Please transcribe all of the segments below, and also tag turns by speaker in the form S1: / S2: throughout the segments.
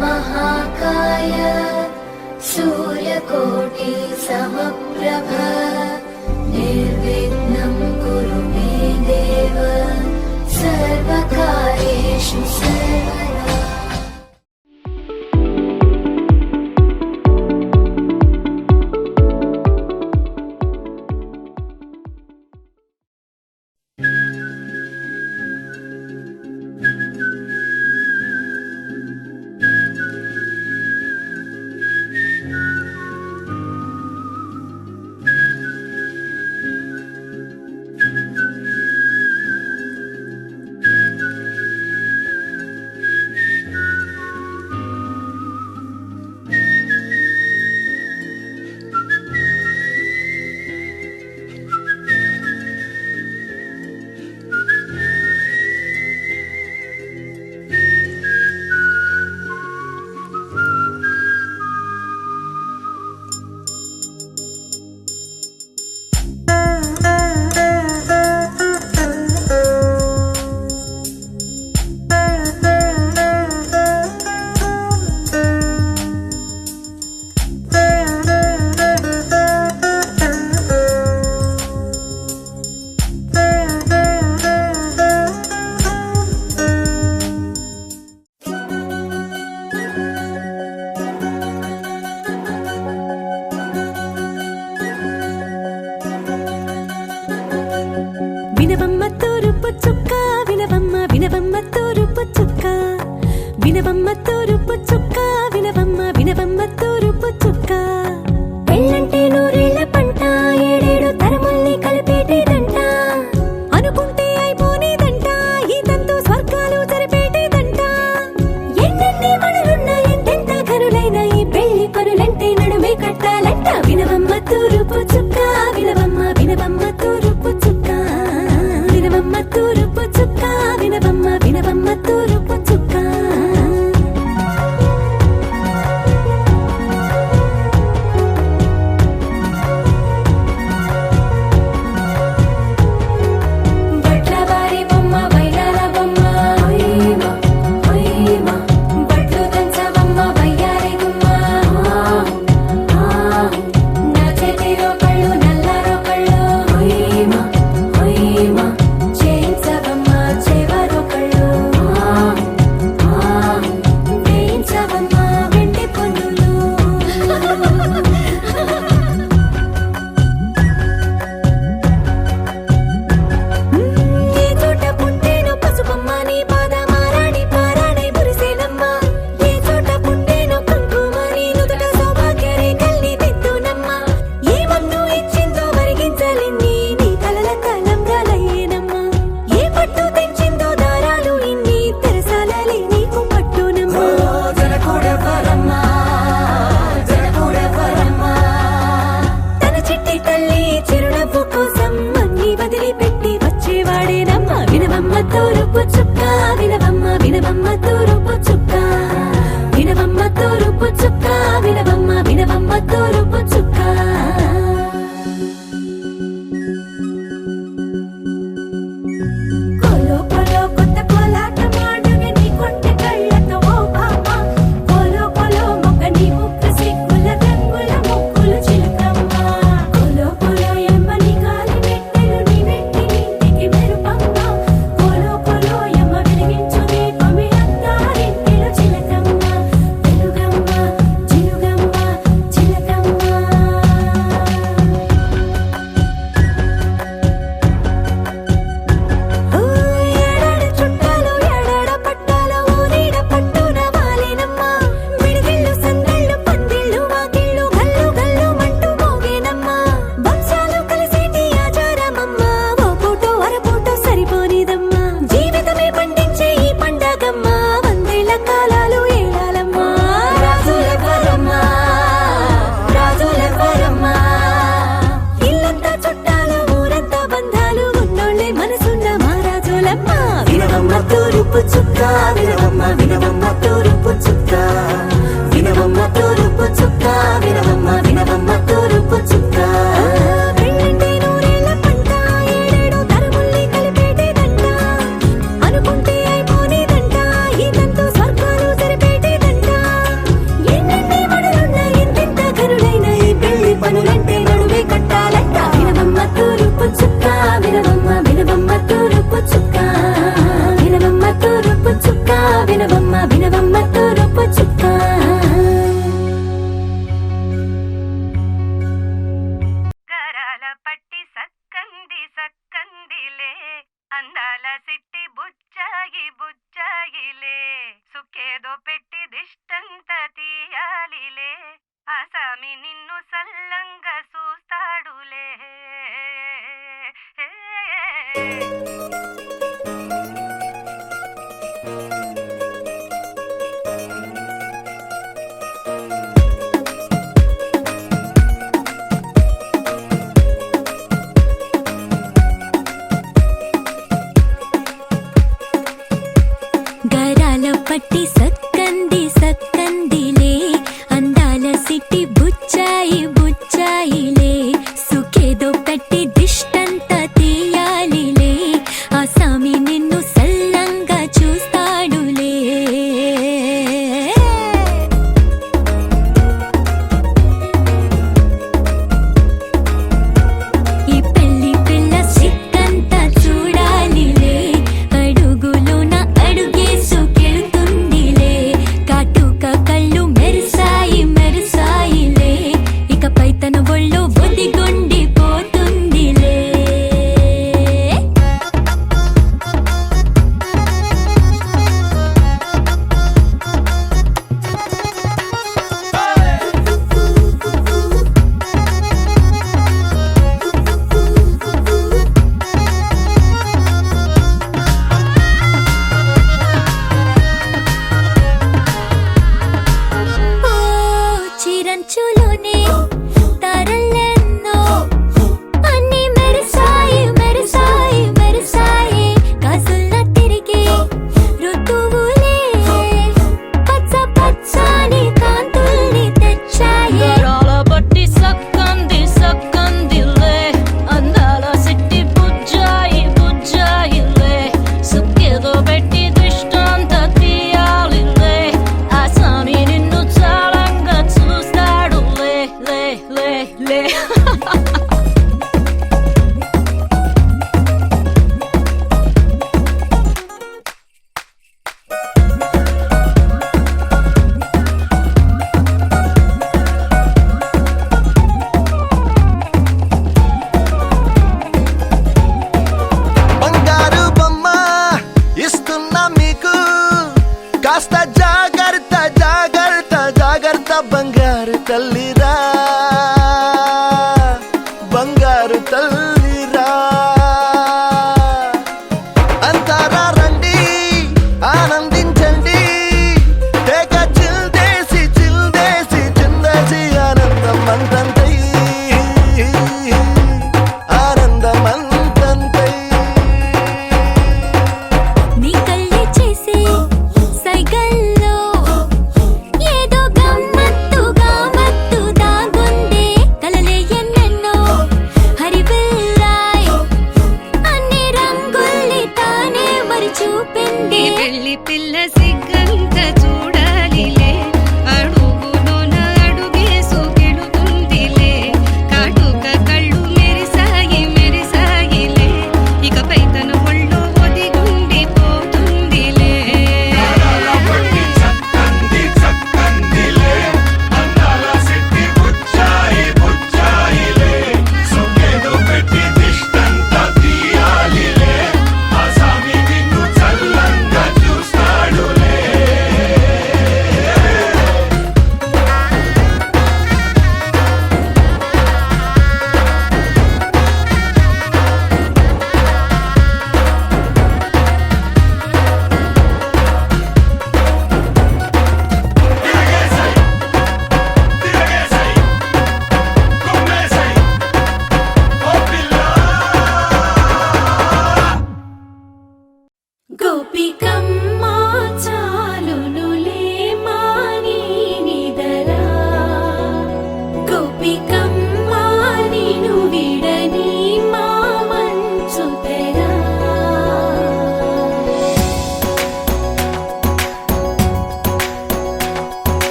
S1: महाकाय सूर्यकोटि समप्रभ निर्विघ्नं कुरु मे देव सर्वकार्येषु सर्वदा।
S2: వినవమ్మ తూరుపు చుక్క వినవమ్మ వినవమ్మ తూరుపు చుక్క వినవమ్మ తూరుపు చుక్క వినవమ్మ వినవమ్మ తూరుపు చుక్క పెళ్ళంటే నూరేళ్ల పంట ఏడేడు తరముల్ని కలిపేటేదంట అనుకుంటే అయిపోనేదంట ఈ తంతు స్వర్గాలు జరిపేటేదంట ఎన్నెన్ని మనులున్న ఎంతెంత ఘనులైన ఈ పెళ్లి పనులంటే నడుమే కట్టాలంట వినవమ్మ తూరుపు చుక్క వినవమ్మ వినవమ్మ తూరుపు చుక్క వినవమ్మ తూరుపు చుక్క వినవమ్మ వినవమ్మ తూరుపు చుక్క బట్లవారి బొమ్మ వైరాల బొమ్మ ఓయమా ఓయమా బట్లు దంచవమ్మ వయ్యారి గుమ్మ నా చేతిలో కళ్ళు నల్లారో కళ్ళు ఓయమా ఓయమా చేయించవమ్మ చేవరో కళ్ళు వేయించవమ్మ వెండి పన్నులు ఏ చోట పుట్టేనో పసుపమ్మ నీ పాదమారాణి పారాణై మురిసేనమ్మ ఏ చోట పుట్టేనో కుంకుమ నీ నుదుట సౌభాగ్య రేఖల్ని దిద్దునమ్మ ఏ మన్ను ఇచ్చిందో వరిగించలిన్ని నీ కలల తలంబ్రాలయ్యేనమ్మ ఏ పట్టు తెంచిందో దారాలు ఇన్ని తెరసాలలే నీకు పట్టునమ్మ తన చిట్టి తల్లి చిరునవ్వు కోసం అన్ని వదిలిపెట్టి వచ్చేవాడేనమ్మ వినవమ్మ తూరుపు చుక్క వినవమ్మ వినవమ్మ తూరుపు చుక్క వినవమ్మ తూరుపు చుక్క వినవమ్మ వినవమ్మ తూరుపు చుక్క కోలో కోలో కొత్త కోలాటమాడుగే నీ కొంటె కళ్ళతో ఓ బామ్మ కోలో కోలో మొగ్గ నీ ముక్కు సిగ్గుల రంగుల ముక్కులు చిలకమ్మ కోలో కోలో ఎమ్మ నీ కాలి మెట్టెలు నీ వెట్టి నింటికి మెరుపమ్మ కోలో కోలో ఎమ్మ వెలిగించు దీపమి అత్తారింటిలో చిలకమ్మ వెలుగమ్మ చిలుగమ్మ చిలకమ్మ ఏడాడ చుట్టాలు ఏడాడ పట్టాలు ఊరీడ పట్టున వాలేనమ్మ విడిదిళ్ళు సందళ్ళు పందిళ్ళు వాకిళ్ళు గల్లు గల్లు మంటూ మోగేనమ్మ వంశాలు కలిసేటి ఆచారమమ్మ ఓ పూటో అరపూటో సరిపోనిదమ్మ జీవితమే పండించే ఈ పండగమ్మ వందేళ్ల కాలాలు ఏలాలమ్మ రాజులెవ్వరమ్మ రాజులెవ్వరమ్మ ఇల్లంతా చుట్టాలు ఊరంతా బంధాలు ఉన్నోళ్ళే మనసున్న మహారాజులమ్మ వినవమ్మ తూరుపు చుక్క వినవమ్మ వినవమ్మ తూరుపు చుక్క వినవమ్మ తూరుపు చుక్క వినవమ్మ వినవమ్మ తూరుపు చుక్క పెళ్ళంటే నూరేళ్ల పంట ఏడేడు తరముల్ని కలిపేటేదంట అనుకుంటే అయిపోనేదంట ఈ తంతు స్వర్గాలు జరిపేటేదంట వినవమ్మ వినవమ్మ తూరుపు చుక్క
S3: గరాల పట్టి సక్కంది సక్కందిలే అందాల సిట్టి బుచ్చాయి బుచ్చాయిలే సుఖేదో పెట్టి దిష్టంత తీయాలిలే ఆసామి నిన్ను సల్లంగా చూస్తాడులే
S2: గరాల పట్టి సక్కంది సక్కందిలే అందాల సిట్టి బుచ్చాయి బుచ్చాయిలే సుఖేదో పెట్టి దిష్టంత తీయాలిలే ఆసామి నిన్ను సల్లంగా చూస్తాడులే ఈ పెళ్లి పిల్ల సిక్కంతా చూడాలిలే అడుగులోన అడుగేసుకెళ్తుందిలే కాటుక కళ్ళు మెరిసాయి మెరిసాయిలే ఇకపై తన ఒళ్ళు ఒదిగొండిపోతుందిలే ఓ చిరంచులోనే తారలెన్నో అన్ని మెరిసాయి మెరిసాయి మెరిసాయి కాసుల తిరిగి ఋతువులే పచ్చ పచ్చని కాంతుల్ని తెచ్చాయి
S4: గరాల పట్టి సక్కంది సక్కందిలే అందాల సిట్టి బుజ్జాయి బుజ్జాయిలే సుఖేదో పెట్టి దృష్టాంత తీయాలిలే ఆసామి నిన్ను చాలంగా చూస్తాడు లే లే లే లే
S5: బంగారు బొమ్మ ఇస్తున్నా మీకు కాస్త జాగ్రత్త జాగ్రత్త జాగ్రత్త బంగారు తల్లిరా బంగారు తల్లిరా అంతారా రండి ఆనందించండి తేక చిల్దేసి చిల్దేసి చిందేసి ఆనందం అంతంతై ఆనందం అంతంతై
S2: నీ కళ్ళే చేసే సైగల్లో ఏదో గమ్మత్తు దాగుందే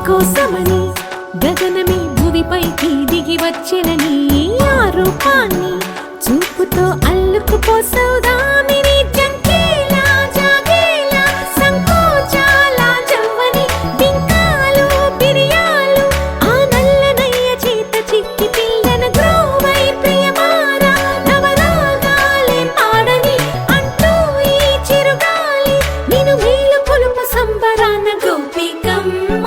S2: కోసమని గగనమే భువిపైకి దిగి వచ్చెనని ఆ రూపాన్ని చూపుతో అల్లుకుపోసౌదామిని జంకేలా జాగేలా సంకోచాల జవ్వని బింకాలు బిరియాలు ఆ నల్లనయ్య చేత చిక్కి పిల్లన గ్రోవై ప్రియమారా నవరాగాలే పాడని అంటూ ఈ చిరుగాలి నిన్ను మేలు కొలుపు సంబరాన గోపికమ్మ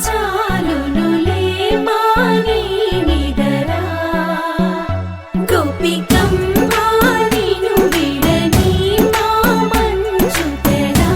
S2: చాలునులే మాని నిదరా గోపికమ్మ నిన్ను విడని మా మంచు తెరా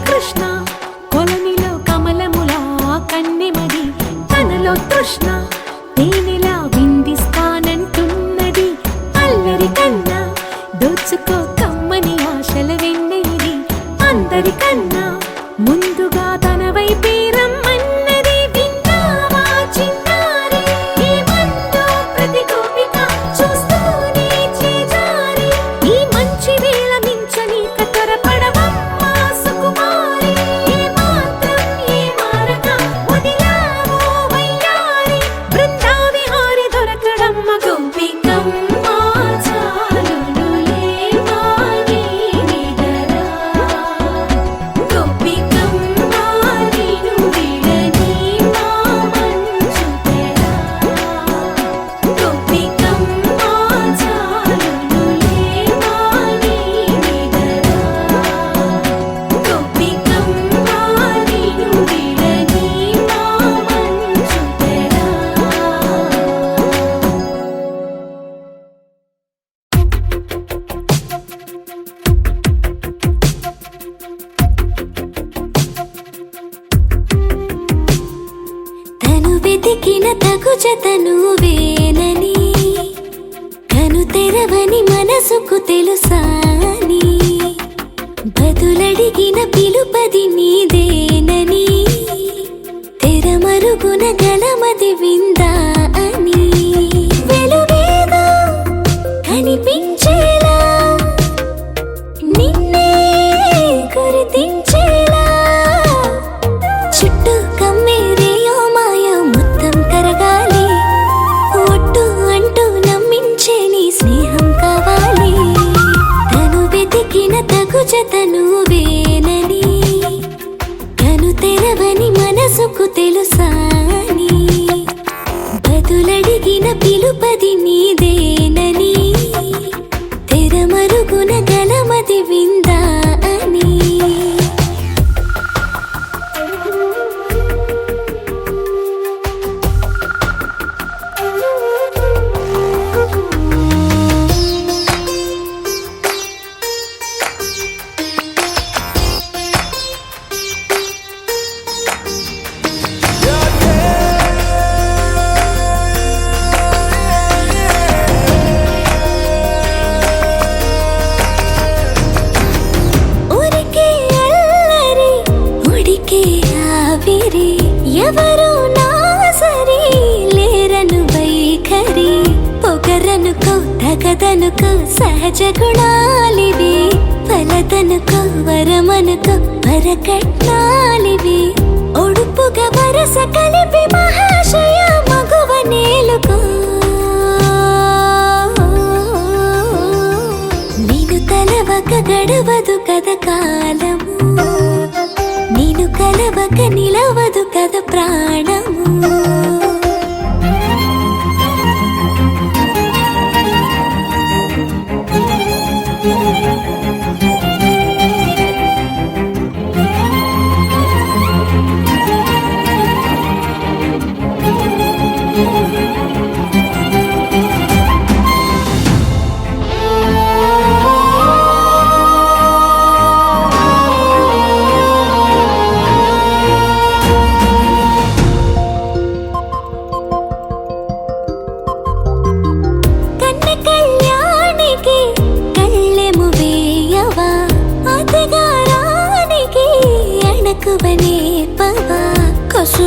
S2: కృష్ణ కొలనిలో కమలములా కన్నెమది తనలో తృష్ణ తేనెలా విందిస్తానంటున్నది అల్లరి కన్నా దోచుకో కమ్మని ఆశల వెన్నెయిది అందరికన్నా ముందుగా తన వైపే రమ్మన్నది విన్నావా చిన్నారి ఏమందో ప్రతి గోపిక చూస్తూనే చేజారి ఈ మంచి వేళ మించని కతరపడవమ్మ సుకుమారి ఏ మాత్రం ఏ మారక వదిలావో వయ్యారి బృందావిహారి దొరకడమ్మ గోపికమ్మ చాలునులే మాని నిదరా గోపికమ్మ నిన్ను విడని మా మంచు తెరా గోపికమ్మ చాలునులే మాని నిదరా గోపికమ్మ నిన్ను విడని మా మంచు తెరా తను వెతికిన తగు జతను వేనని కను తెరవని మనసుకు తెలుసాని బదులడిగిన పిలుపది నీదేనని తెరమరుగున గలమది విందా అని వెలుగేదో కనిపించేలా నిన్నే గుర్తించేలా చుట్టూ కమ్మేరేయో మాయ మొత్తం కరగాలి ఒట్టు అంటూ నమ్మించే నీ స్నేహం కావాలి తను వెతికిన తగు జతను వేనని కను తెరవని మనసుకు తెలుసాని బదులడిగిన పిలుపది నీదేనని తెరమరుగున గలమది విందా అని ఊరికే అల్లరి ఉడికే ఆవిరి ఎవరు నా సరి లేరను వైఖరి పొగరనుకో తగదనుకో సహజ గుణాలివి ఫలదనుకో వరమనుకో వరకట్నాలివి ఒడుపుగా వరస కలిపి మహాశయ మగువ నేలుకో నేను తలవక గడవదు కద కాలము నేను కలవక నిలవదు కద ప్రాణము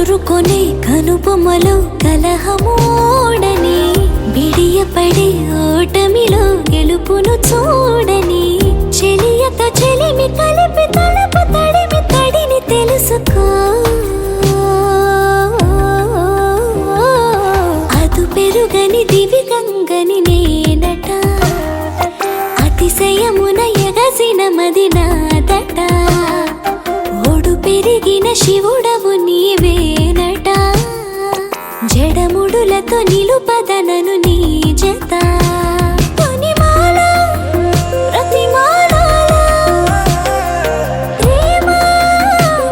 S2: కసురుకొనే కనుబొమ్మలో కలహమోడని బిడియపడే ఓటమిలో గెలుపును చూడని చెలియతో చెలిమి కలిపి తలపు తడిమి తడిని తెలుసుకో అదు పెరుగని దివి గంగని నేనట అతిశయమున ఎగసిన మది నాదట ఓడు పెరిగిన శివుడవు నీవేనట జడముడులతో నిలుపదనను నీ జత తొనిమాల ప్రతిమాల ప్రేమ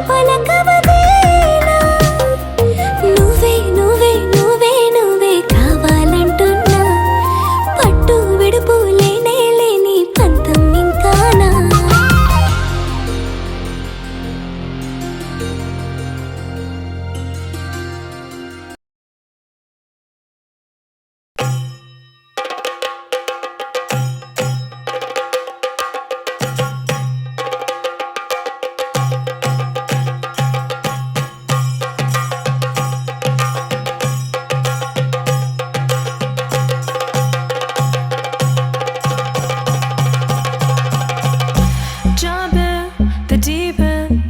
S2: పలకవదేనా నువ్వే నువ్వే నువ్వే నువ్వే కావాలంటున్నా పట్టు విడుపు లేనే లేని పంతం ఇంకానా
S6: Jump in the deep end,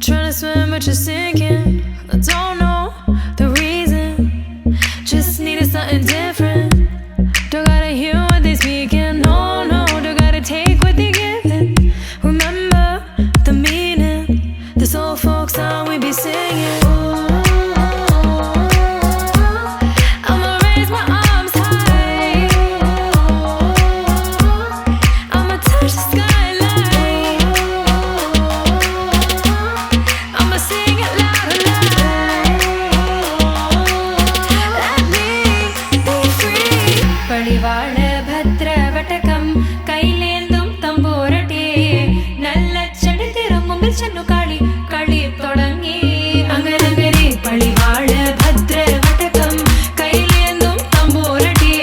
S6: trying to swim but you're sinking. I don't know the reason, just needed something different. Don't gotta hear what they speaking, no, no, don't gotta take what they giving. Remember the meaning, this old folk song we be singing. I'ma raise my arms high, I'ma touch the skyline, I'ma sing it loud and loud. Let me be free. പടിവാള ഭദ്രവടകം കൈലേന്തും തമ്പൂരട്ടെ നല്ല ചെടി തിരുമുമ്പിൽ ചെന്നു കളി കളി തുടങ്ങി അങ്ങനെ പടിവാള ഭദ്രവടകം കൈലേന്തും തമ്പൂരട്ടെ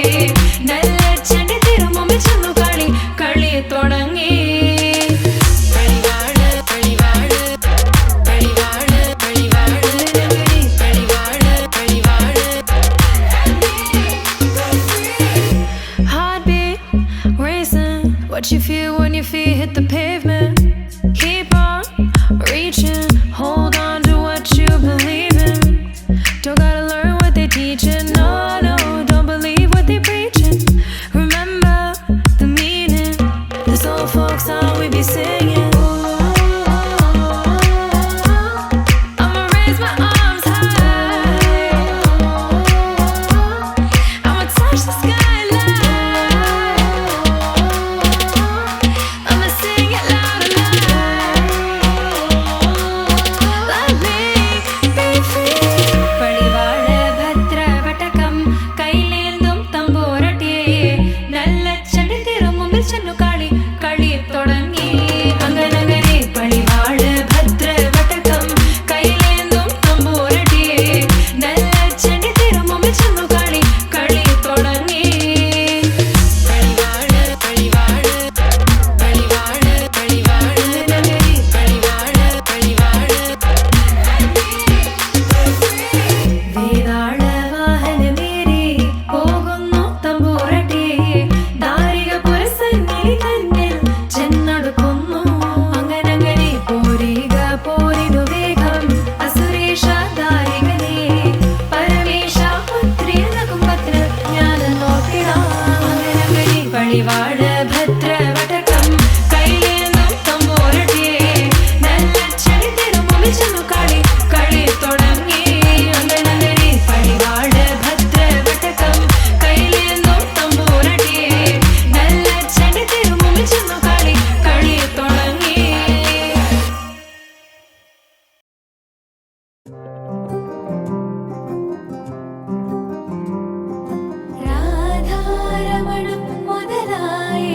S6: നല്ല ചെടി തിരുമുമ്പിൽ ചെന്നു കളി കളി തുടങ്ങി പടിവാള പടിവാള പടിവാള പടിവാള പടിവാള പടിവാള Heartbeat racing, what you feel when your feet hit the pavement. Keep on reaching, hold on to what you believe in. Don't gotta learn what they teaching, no, no, don't believe what they preaching. Remember the meaning, this old folk song we be singing. I'ma raise my arms high, I'ma touch the skyline, I'ma sing it loud and loud. Let me be free. പടിവാള ഭദ്രവടകം കൈലേന്തും തമ്പൂരട്ടെ നല്ല ചെടി തിരുമുമ്പിൽ ചെന്നു കളി കളി തുടങ്ങി അങ്ങനെ പടിവാള ഭദ്രവടകം കൈലേന്തും തമ്പൂരട്ടെ നല്ല ചെടി തിരുമുമ്പിൽ ചെന്നു കളി കളി തുടങ്ങി പടിവാള പടിവാള പടിവാള പടിവാള പടിവാള പടിവാള വേതാള വാഹനമേറി പോകുന്നു തമ്പൂരട്ടെ ദാരിക പുരസന്നിധി തന്നിൽ ചെന്നടുക്കുന്നു അങ്ങനെ പോരിക പോരിനു വേഗം അസുരേഷ ദാരികനെ പരമേശ പുത്രിയ കുംഭത്തിൽ ഞാൻ നോക്കിടാം അങ്ങനെ പടിവാള ഭദ്രവടകം കൈലേന്തും തമ്പൂരട്ടെ നല്ല ചെടി തിരുമുമ്പിൽ ചെന്നു കളി കളി തുടങ്ങി അങ്ങനെ പടിവാള ഭദ്രവടകം കൈലേന്തും തമ്പൂരട്ടെ നല്ല ചെടി തിരുമുമ്പിൽ ചെന്നു കളി കളി തുടങ്ങി
S2: രാധാരമണം മുതലായ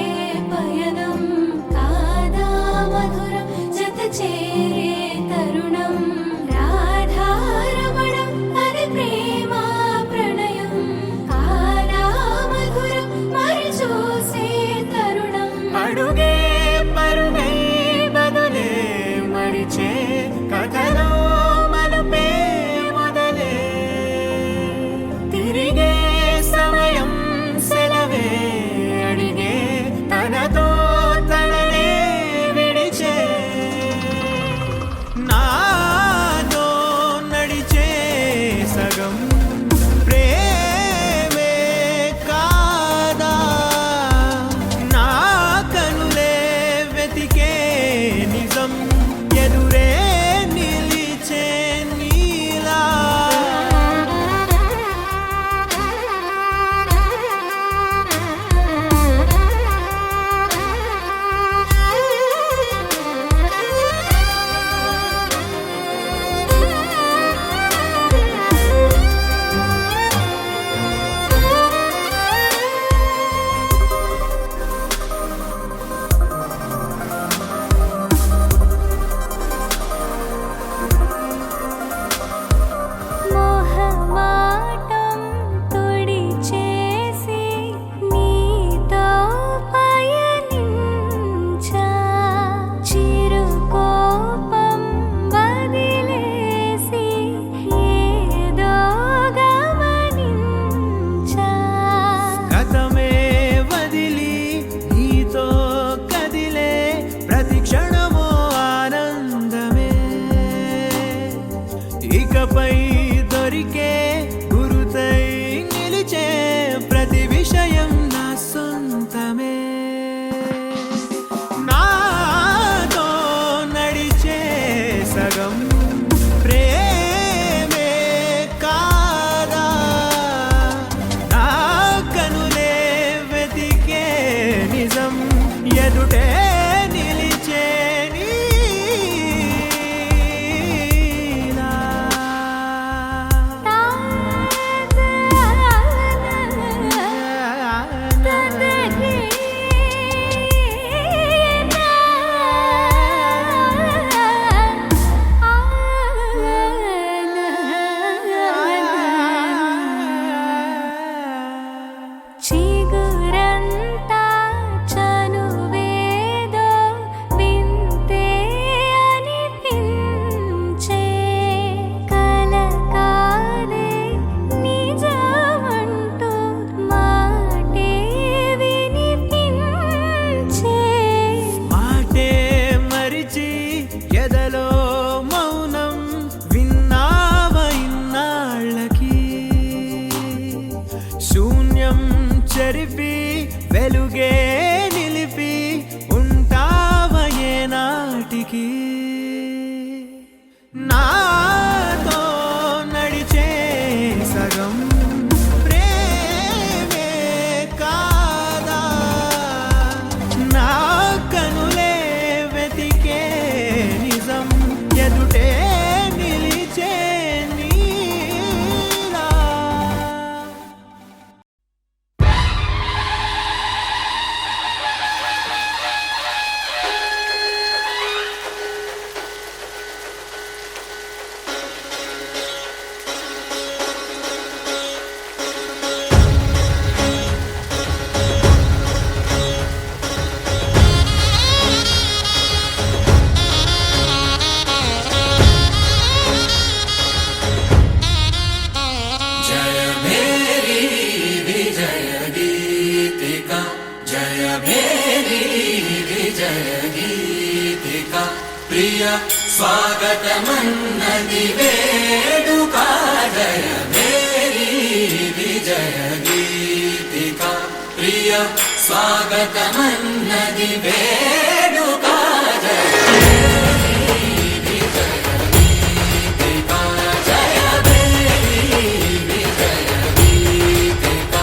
S7: ఎదుటే నిలిచే నీలా.
S2: చిగురంతా చనువేదో వింతే అనిపించే కలకాలే నిజమంటూ మాటే వినిపించే
S7: మాటే మరిచి ఎదలో మౌనం విన్నావ ఇన్నాళ్ళకి శూన్యం చెరిపి వెలుగే నిలిపి ఉంటావ ఏనాటికి నాతో నడిచే సగం ప్రేమే కాదా నా కనులే వెతికే నిజం ఎదుటే నిలిచే నీలా.
S8: స్వాగతమన్నది వేడుక జయ మేరీ విజయ గీతిక ప్రియ స్వాగతమన్నది వేడుక జయ మేరీ విజయ గీతిక జయ మేరీ విజయ గీతిక.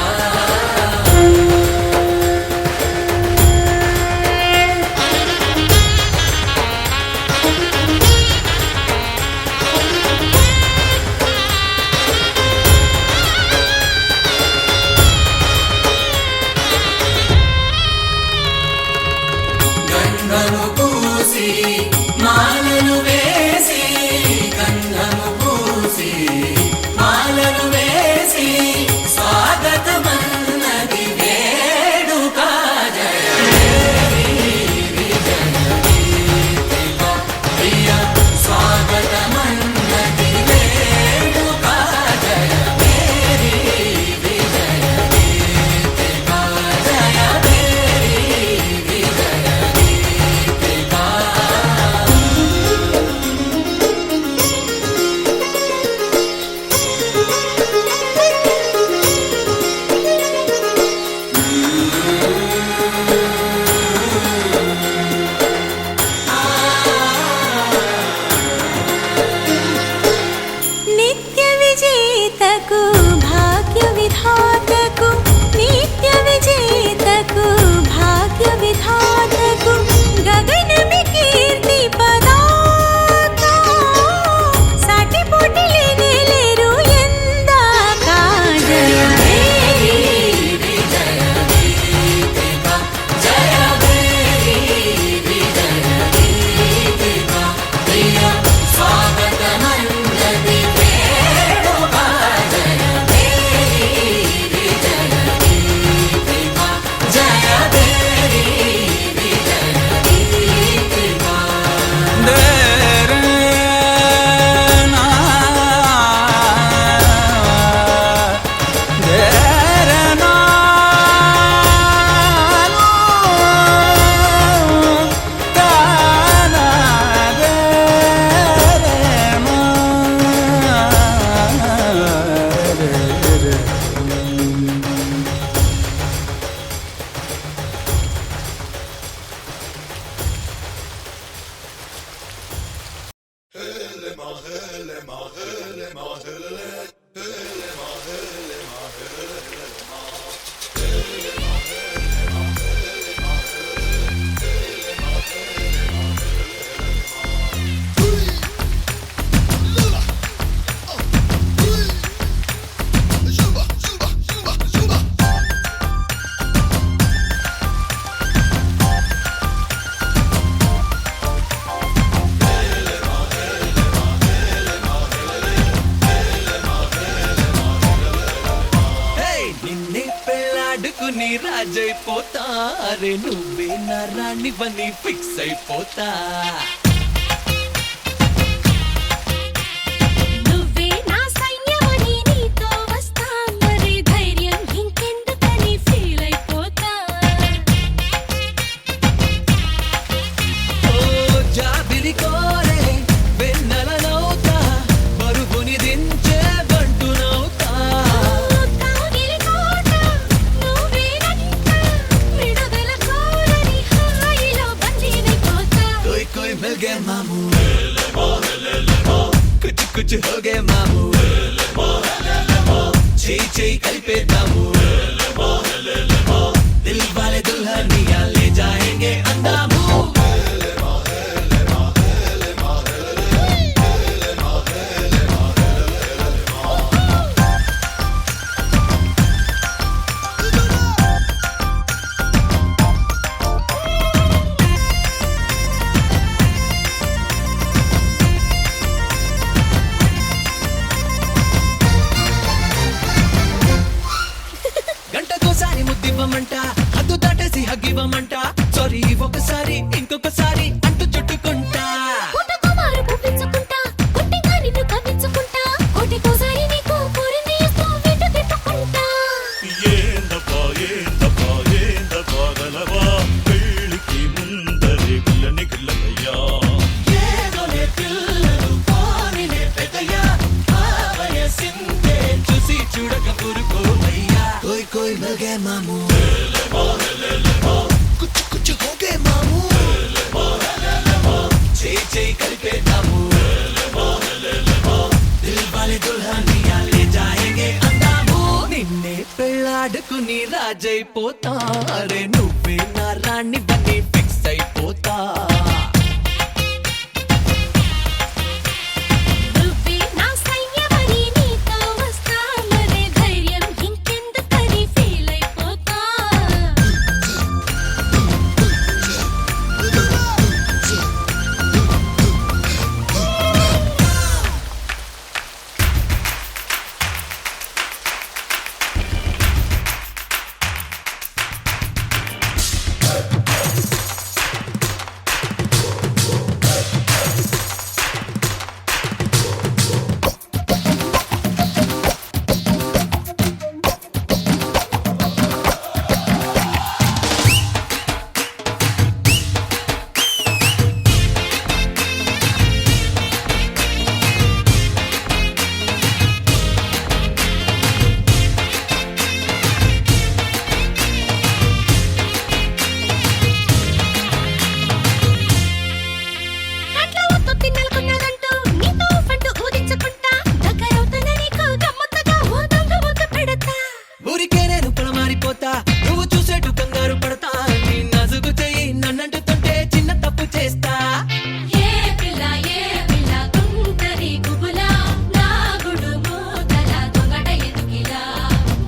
S8: పెళ్ళాడుకుని రాజైపోతా అరే నువ్వే నా రాణివని ఫిక్స్ అయిపోతా
S2: నువ్వే నా సైన్యమని నీతో వస్తా మరి ధైర్యం ఇంకెందుకని ఫీల్ అయిపోతా
S8: ఓ జాబిలి కోరే వెన్నెలనవుతా బరువుని దించే బంటునవుతా
S2: తాగిలి కోట నువ్వేనంట విడుదల కోరని హాయిలో బందీనైపోతా
S8: कोई कोई मिल गए मामू कुछ कुछ हो गए मामू చేయి చేయి కలిపేద్దాము దిల్ వాలే దుల్హనియా లే జాయేంగే అందాము గంటకోసారి ముద్దివ్వమంట హద్దు దాటేసి హగ్గివ్వమంట సారీ ఒకసారి ఇంకొకసారి అంటూ చుట్టుకుంటా
S2: పుట్టకుమారు పుట్టించుకుంటా పుట్టిగా నిన్ను కవ్వించుకుంటా కోటికోసారి నీకు పూరిని ఇస్తూ వెంట తిప్పుకుంటా
S9: ఏందబ్బా గలవా పెళ్ళికి ముందరే పిల్లని గిల్లయ్యా
S8: ఏదోలే పిల్లలు పోనిలే పెద్దయ్యా ఆ వయసిందే చూసి చూడక పురుకోవయ్యా కోయ్ కోయ్ మిల్ గए మామూ కుచ్ కుచ్ హో గए మామూ చేయి చేయి కలిపేద్దాము దిల్ వాలే దుల్హనియా లే జాయేంగే అందాము నిన్నే పెళ్ళాడుకుని రాజైపోతా అరే నువ్వే నా రాణి బని ఫిక్స్ అయిపోతా
S2: నువ్వే నా సైన్యమని నీతో వస్తా మరి ధైర్యం ఇంకెందుకని ఫీల్ అయిపోతా అట్లా వద్దు తిన్నెలకున్నదంటూ నీతో ఫంటు ఊదించుకుంటా దగ్గరవుతున్న నీకు గమ్మత్తుగా ఓ దొంగ ముద్దు పెడతా
S8: ఊరికే నేను పొలమారిపోతా నువ్వు చూసేటు కంగారు పడతా నీ నజుగు చెయ్యి నన్నంటుతుంటే చిన్న తప్పు చేస్తా
S2: ఏ పిల్ల గుంటరి గుబులా నా గుడు మూతల దొంగట ఎదుకిలా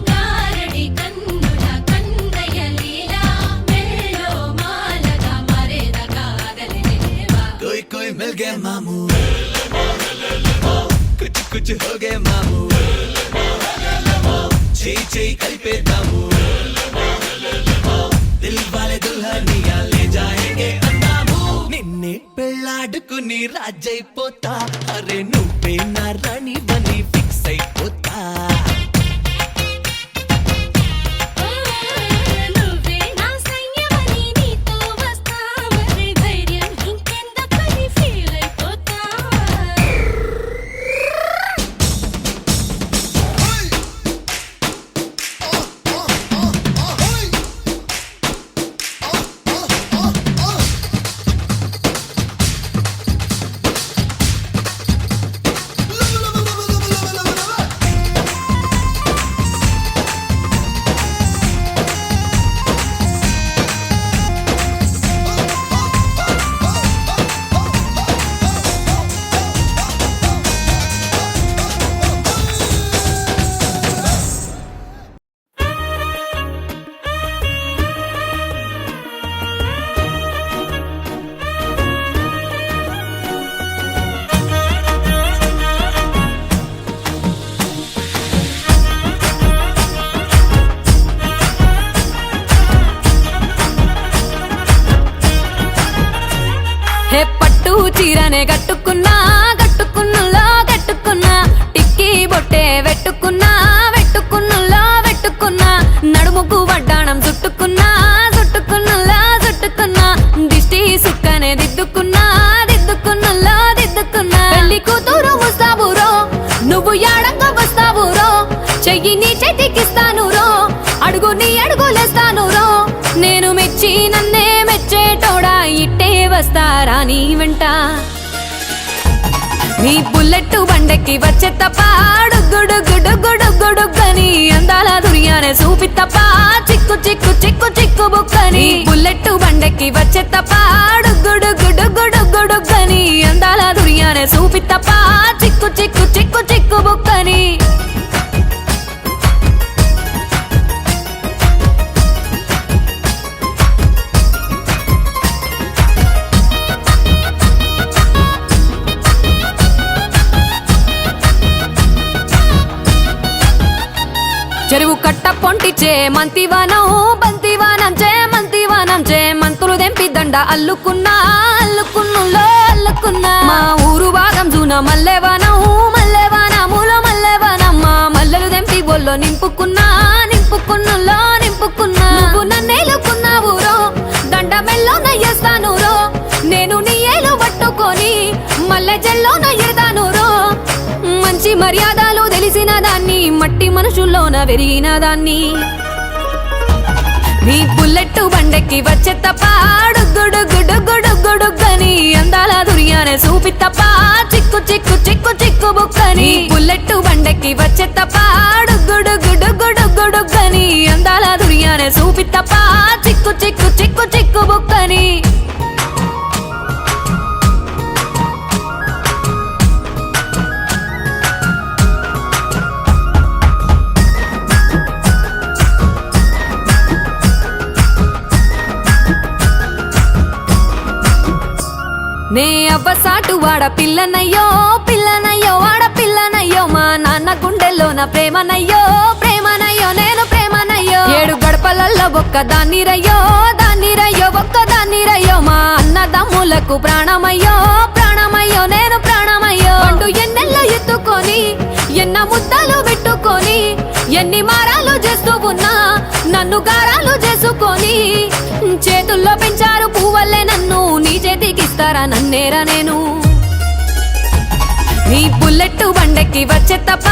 S2: గారడి కన్నుల కందయ్య లీలా మెల్లో మాలగా మరేదగా అగలిలేవా
S8: कोई कोई मिल गए मामू कुछ कुछ हो गए मामू చేయి చేయి కలిపేద్దాము దిల్ వాలే దుల్హనియా లే జాయేంగే అందాము నిన్నే పెళ్ళాడుకుని రాజైపోతా అరే నువ్వే నా రాణి బని ఫిక్స్ అయిపోతా
S2: నువ్వే నా సైన్యమని నీతో వస్తా మరి ధైర్యం ఇంకెందుకని ఫీల్ అయిపోతా చీరనే కట్టుకున్నా కట్టుకున్నులో కట్టుకున్నా టిక్కీ బొట్టే వెట్టుకున్నా వెట్టుకున్నులో వెట్టుకున్నా నడుముకు వడ్డాణం చుట్టుకున్నా చుట్టుకున్నులో చుట్టుకున్నా దిష్టి సుక్కనే దిద్దుకున్నా దిద్దుకున్నులో దిద్దుకున్నా పెళ్లి కూతురు వస్తావురో నువ్వు యాడంగా వస్తావురో చెయ్యి నీ చేతికిస్తాను రో అడుగు నీ అడుగులేస్తాను రో నేను మెచ్చి నన్నే మెచ్చేటోడా ఇట్టే వస్తారా నీ వెంట నీ బుల్లెట్ బండెక్కి వచ్చే తప్ప గుడుగుడుగుడుగుడుగుడుగని అందాల దుర్యానే చూపి తప్ప చిక్కు చిక్కు చిక్కు చిక్కు బుక్కని బుల్లెట్ బండెక్కి వచ్చే తప్ప గుడుగుడుగుడుగుడుగని అందాల దుర్యానే చూపి తప్ప చిక్కు చిక్కు చిక్కు చిక్కు బుక్కని చెరువు కట్ట పొంటిచే మంతివానం బంతివానం చే మంతివానం చే మంతులు దెంపి దండ అల్లుకున్నా అల్లుకున్నులో అల్లుకున్నా మా ఊరు భాగం జూన మల్లెవానం మల్లెవానములో మల్లెవానమ్మ మల్లెలు దెంపి బొల్లో నింపుకున్నా నింపుకున్నులో నింపుకున్నా నువ్వు నన్నేలుకున్నావు రో దండ మెల్లో నయ్యేస్తాను రో నేను నీ ఏలు పట్టుకొని మల్లె జల్లో నయ్యేదాను రో మంచి మర్యాదలు తెలిసిన దాన్ని మట్టి మనుషుల్లోన వెరిగిన దాన్ని నీ బుల్లెట్ బండెక్కి వచ్చే తప్ప గుడుగుడుగుడుగుడుగని అందాల దుర్యానే చూపి తప్ప చిక్కు చిక్కు చిక్కు చిక్కు బుక్కని బుల్లెట్ బండెక్కి వచ్చే తప్ప గుడుగుడుగుడుగుడుగని అందాల దుర్యానే చూపి తప్ప చిక్కు చిక్కు చిక్కు చిక్కు బుక్కని నే అవ్వసాటు వాడ పిల్లనయ్యో పిల్లనయ్యో వాడ పిల్లనయ్యో మా నాన్న గుండెల్లోన ప్రేమనయ్యో ప్రేమనయ్యో నేను ప్రేమనయ్యో 7 గడపలల్లో ఒక్క దాన్ని రయ్యో ఒక్క దాన్ని రయ్యో మా అన్నదమ్ములకు ప్రాణమయ్యో ప్రాణమయ్యో నేను ప్రాణమయ్యో అంటూ ఎన్నెల్లో ఎత్తుకొని ఎన్న ముద్దలు పెట్టుకొని ఎన్ని మారాలు చేస్తూ ఉన్నా నన్ను గారాలు చేసుకొని చేతుల్లో పెంచారు పువ్వల్లే నన్ను నీ చేతికిస్తారా నన్నేరా నేను నీ బుల్లెట్ బండెక్కి వచ్చే తప్ప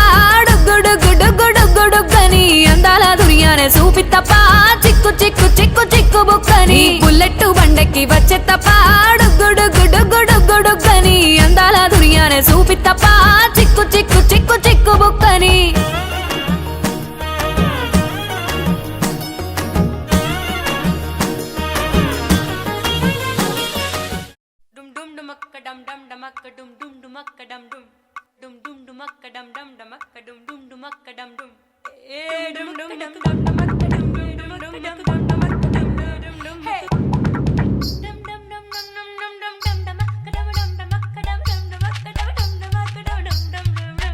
S2: గుడుగుడుగుడుగుడుగని అందాల దుర్యానే చూపి తప్ప చిక్కు చిక్కు చిక్కు చిక్కు బుక్కని బుల్లెట్ బండెక్కి వచ్చే తప్ప గుడుగుడుగుడుగుడుగని అందాల దుర్యానే చూపి తప్ప చిక్కు చిక్కు చిక్కు చిక్కు బుక్కని
S6: dum dum dumakka dum dum dumakka dum dum dum dum dumakka dum dum dumakka dum dum dumakka dum dum dum dum dumakka dum dum dumakka dum dum hey dum dum dum dum dum dum dum dum dumakka dum dum dumakka dum dum dumakka dum dum dumakka dum dum dum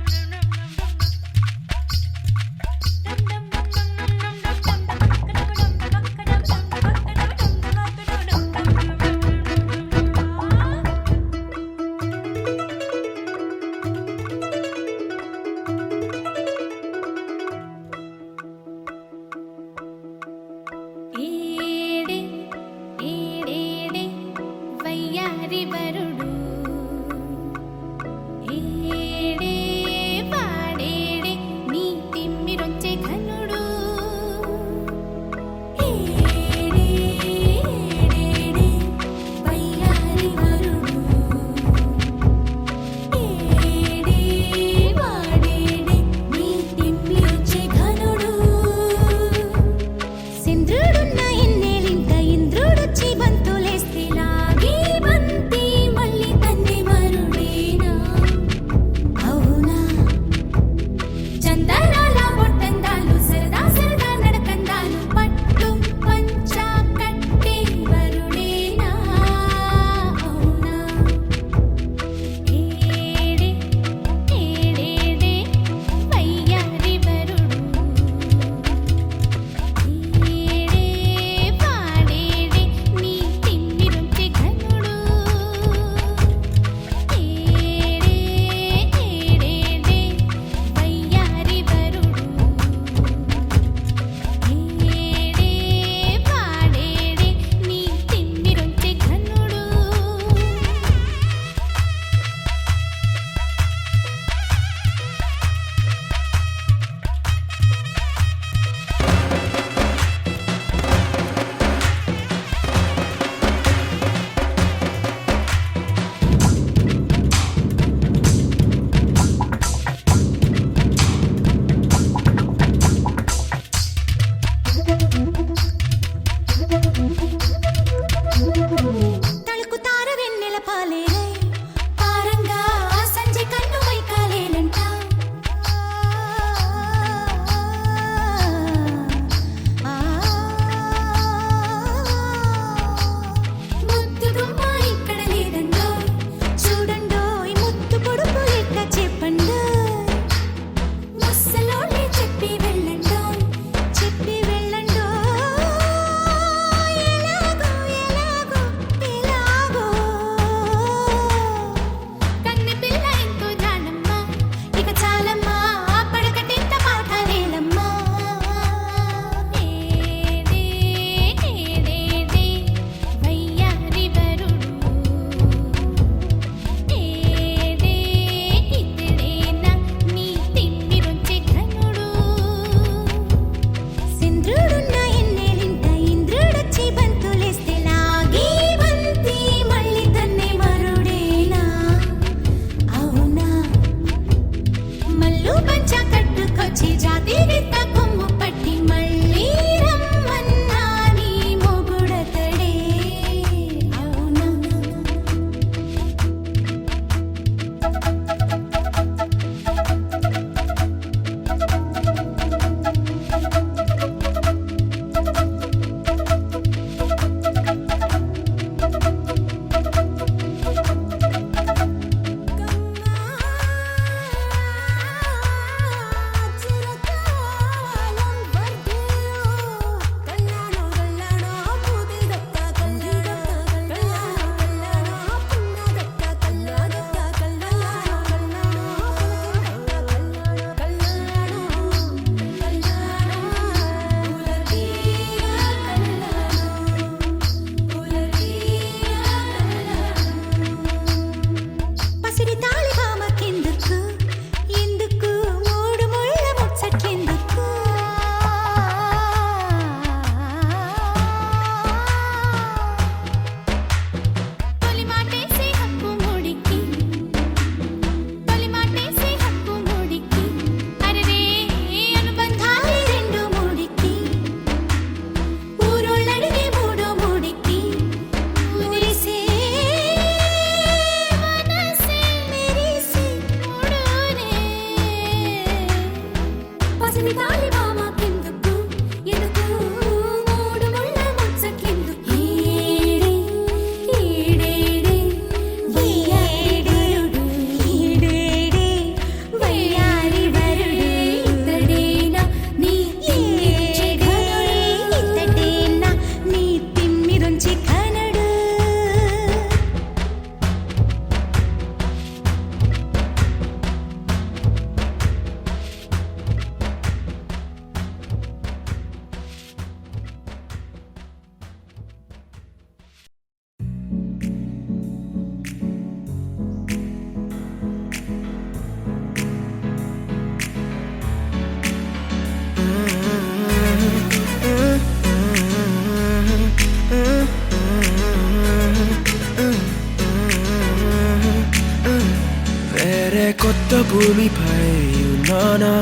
S7: భూమిపై ఉన్నానా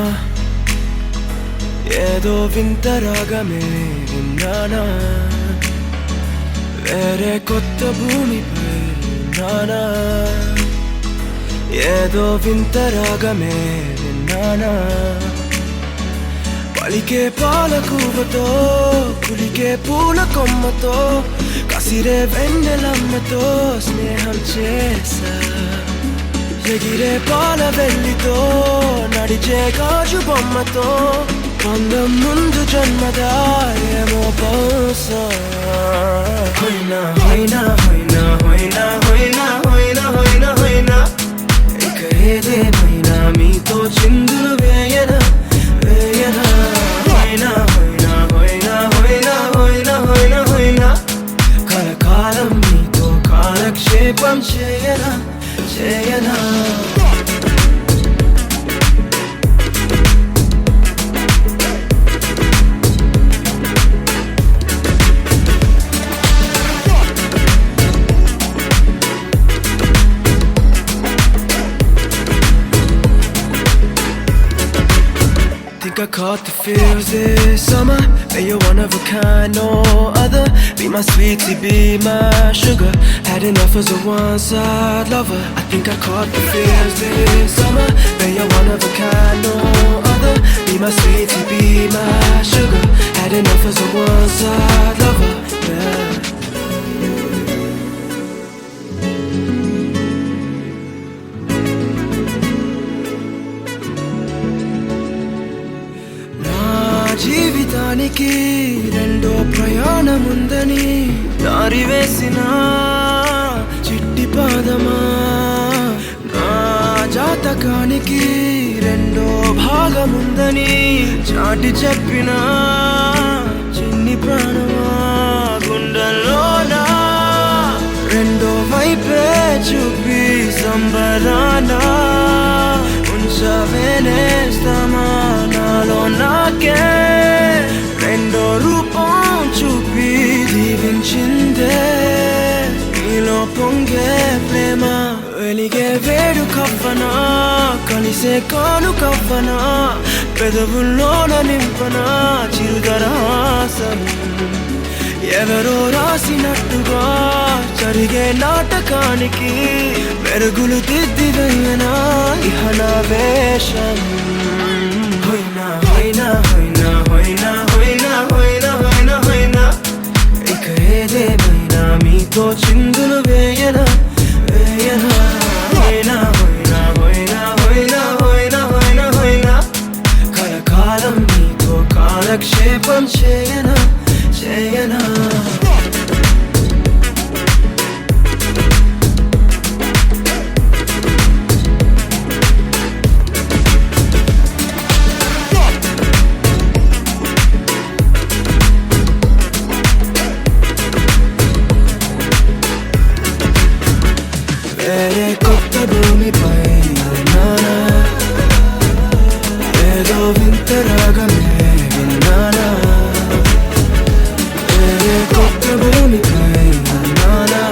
S7: ఏదో వింత రాగమే విన్నానా వేరే కొత్త భూమిపై ఉన్నానా ఏదో వింత రాగమే విన్నానా పలికే పాలకూవతో కులికే పూల కొమ్మతో కసిరే వెన్నెలమ్మతో స్నేహం చేసా ఎగిరే పాల వెల్లితో నడిచే గాజు బొమ్మతో పొందం ముందు జన్మదా ఏమో బహుశా హోయినా హోయినా హోయినా హోయినా హోయినా హోయినా హోయినా హోయినా ఇక ఏదేమైనా మీతో చిందులు వేయనా వేయనా హోయినా హోయినా హోయినా హోయినా హోయినా హోయినా హోయినా కలకాలం మీతో కాలక్షేపం చేయనా చేయనా I caught the feels this summer. But you're one of a kind, no other. Be my sweetie, be my sugar. Had enough as a one-side lover. I think I caught the feels this summer. But you're one of a kind, no other. Be my sweetie, be my sugar. Had enough as a one-side lover. Yeah. జీవితానికి రెండో ప్రయాణముందని దారి వేసిన చిట్టి పాదమా నా జాతకానికి రెండో భాగముందని చాటి చెప్పిన చిన్ని ప్రాణమా గుండెల్లోనా రెండో వైపే చూపి సంబరానా ఉంచవేనేస్తామా నాలో నాకే రెండో రూపం చూపి దీవించిందే నీలో పొంగే ప్రేమ వెలిగే వేడు కవ్వనా కలిసే కాను కవ్వనా పెదవుల్లోన నింపనా చిరుదరాసం ఎవరో రాసినట్టుగా జరిగే నాటకానికి మెరుగులు దిద్దివయ్యనా ఇహ నా వేషం హోయినా హోయినా హోయినా హోయినా హోయినా హోయినా హోయినా హోయినా ఇక ఏదేమైనా మీతో చిందులు వేయనా వేయనా హోయినా హోయినా హోయినా హోయినా హోయినా హోయినా హోయినా కలకాలం మీతో కాలక్షేపం చేయనా చేయనా వేరే కొత్త భూమిపై ఉన్నానా ఏదో వింత రాగమే విన్నానా వేరే కొత్త భూమిపై ఉన్నానా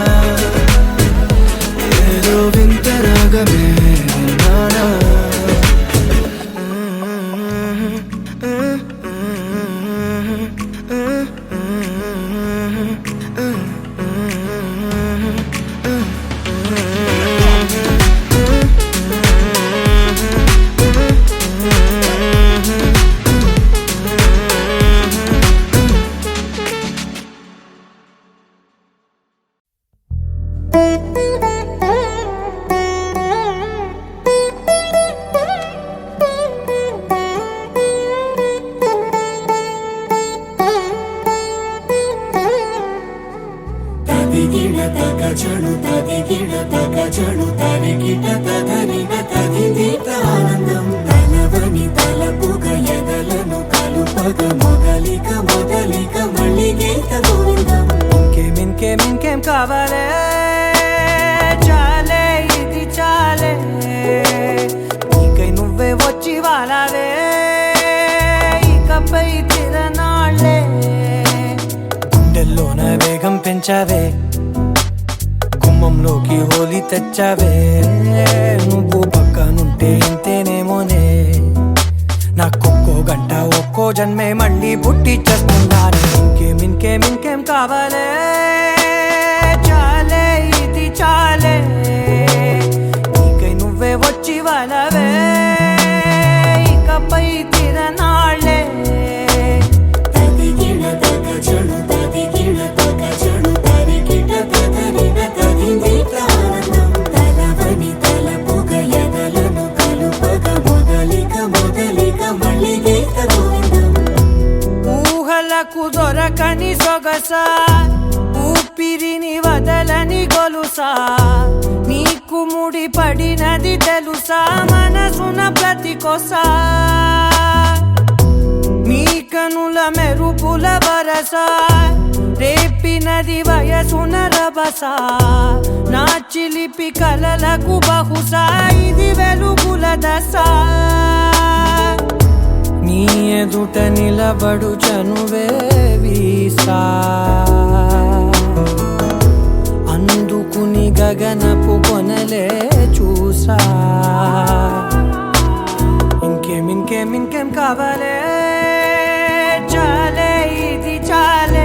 S7: ఏదో వింత రాగమే విన్నానా ఇంకేం కావాలే చాలే ఇది చాలే నీకై నువ్వే వచ్చి వాలావే ఇకపై తిరనాళ్ళే గుండెల్లోన వేగం పెంచావే
S10: గుమ్మంలోకి హోలీ తెచ్చావే నువ్వు పక్కనుంటే ఇంతేనేమోనే నాకొక్కో గంట ఒక్కో జన్మే మళ్ళీ పుట్టిచ్చేస్తున్నాను ఇంకేం కావాలే చాలే ఇది చాలే నీకై నువ్వే వచ్చి వాళ్ళవే ఇకపై తిరనాళ్ళే
S1: తదిగిన తగజను తదిగిన తగజను తరిగిట తదరిన తదిందిత ఆనందం తలవని తలపుగ ఎదలను కలుపగ మొదలిక మళ్ళీ గీత గోవిందం
S10: ఊహలకు దొరకని సొగసా ఊపిరిని వదలని గొలుసా నీకు ముడి పడినది తెలుసా మనసున ప్రతి కొసా నీ కనుల మెరుపుల వరస రేపినది వయసున రభస నా చిలిపి కలలకు బహుశా ఇది వెలుగుల దశ నీ ఎదుట నిలబడు చనువే వీసా అందుకుని గగనపు కొనలే చూసా ఇంకేం కావాలే చాలే ఇది చాలే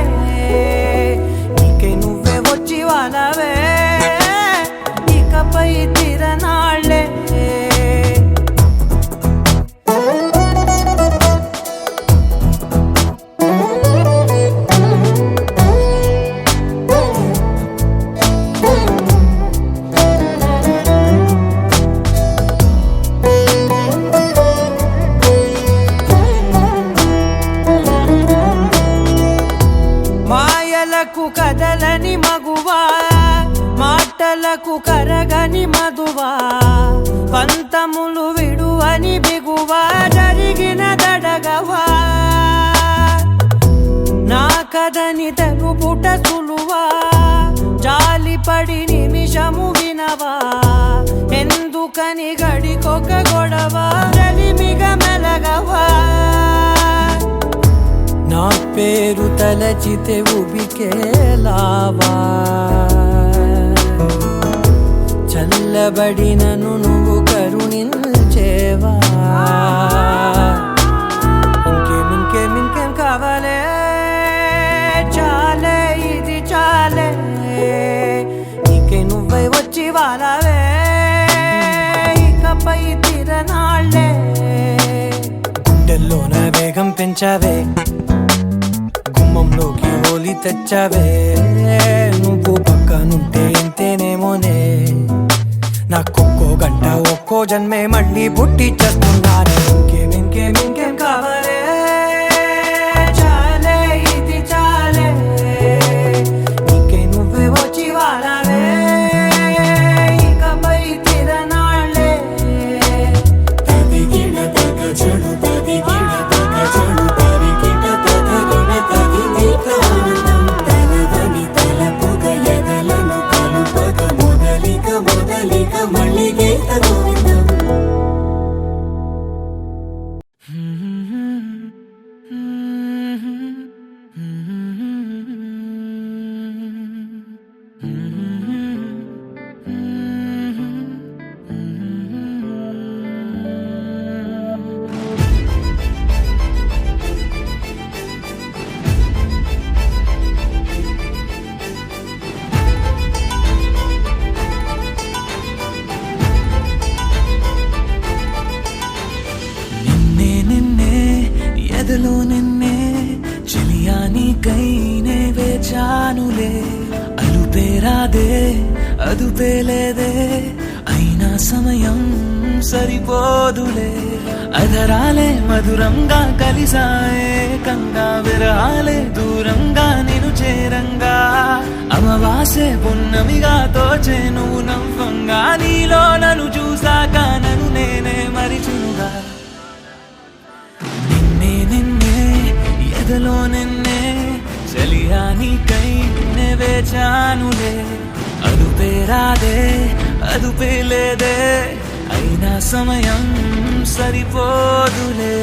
S10: నీకై నువ్వే వచ్చి వాళ్ళవే ఇకపై తిరనాళ్ళే మాయలకు కదలని మగువా మాటలకు కరగని మధువా పంతములు విడువని బిగువా జరిగిన దడగవా నా కథని తెలుపుట సులువా జాలిపడి నిమిషము వినవా ఎందుకని గడికొక గొడవ రలిమిగ మెలగవా నా పేరు తలచితే ఉబికేలావా చల్లబడినను నువ్వు కరుణించేవా ఇంకేం కావాలే చాలే ఇది చాలే నీకై నువ్వై వచ్చి వాళ్ళవే ఇకపై తిరనాళ్ళే గుండెల్లోన వేగం పెంచావే గుమ్మంలోకి హోలీ తెచ్చావే నువ్వు పక్కనుంటే ఇంతేనేమోనే నాకొక్కో గంట ఒక్కో జన్మే మళ్ళీ పుట్టిచ్చేస్తున్నాను ఇంకేం కావాలే చాలే ఇది చాలే నీకై నువ్వే వచ్చి వాళ్ళవే ఇకపై తిరనాళ్ళే
S1: తదిగిన తగజను తదిగిన తగజను తరిగిట తదరిన తదిందిత ఆనందం తలవని తలపుగ ఎదలను కలుపగ మొదలిక మళ్ళీ గీత గోవిందం
S8: ఎదలో నిన్నే చెలియా నీకైనే వేచానులే అలుపేరాదే అదుపేలేదే అయినా సమయం సరిపోదులే అధరాలే మధురంగా కలిసాయే కంగా విరహాలే దూరంగా నిను చేరంగా అమవాసే పున్నమిగా తోచే నువ్వు నవ్వంగా నీలో నన్ను చూసాక నన్ను నేనే మరిచునుగా నిన్నే ఎదలో నిన్నే చలియా నీకైనే వేచానులే అదుపేరాదే అదుపేలేదే అయినా సమయం సరిపోదులే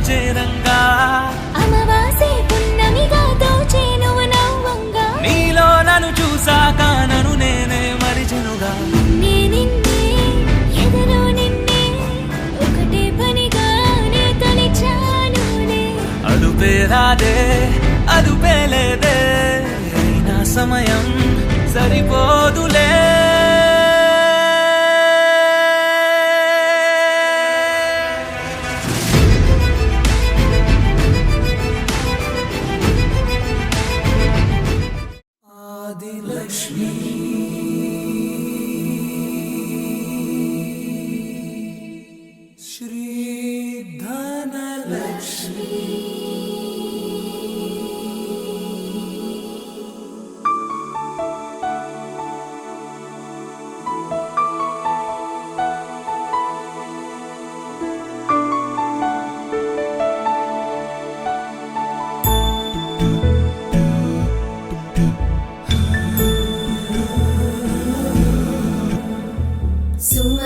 S10: చేరంగా
S6: అమవాసే పున్నమిగా దోచే నువ్వు నవ్వంగా
S10: నీలో నన్ను చూసాక నన్ను నేనే మరిచెనుగా
S6: నిన్నే నిన్నే ఎదలో నిన్నే ఒకటే పనిగానే తలిచానులే
S10: అదుపే రాదే అదుపే లేదే నా సమయం సరిపోదులే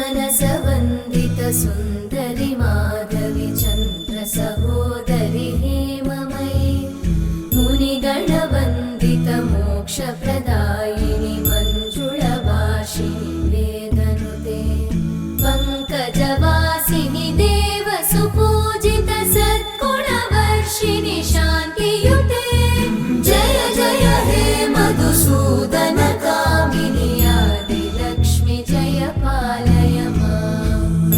S6: सुमनसवन्दित सुन्दरि माधवि चन्द्र सहोदरि हेममयि मुनिगणवन्दित मोक्षप्रदायिनि मञ्जुळभाषिणि वेदनुते पङ्कजवासिनि देवसुपूजित सद्गुणवर्षिणि शान्तियुते जय जय हे मधुसूदन कामिनि आदिलक्ष्मि जय पालय माम्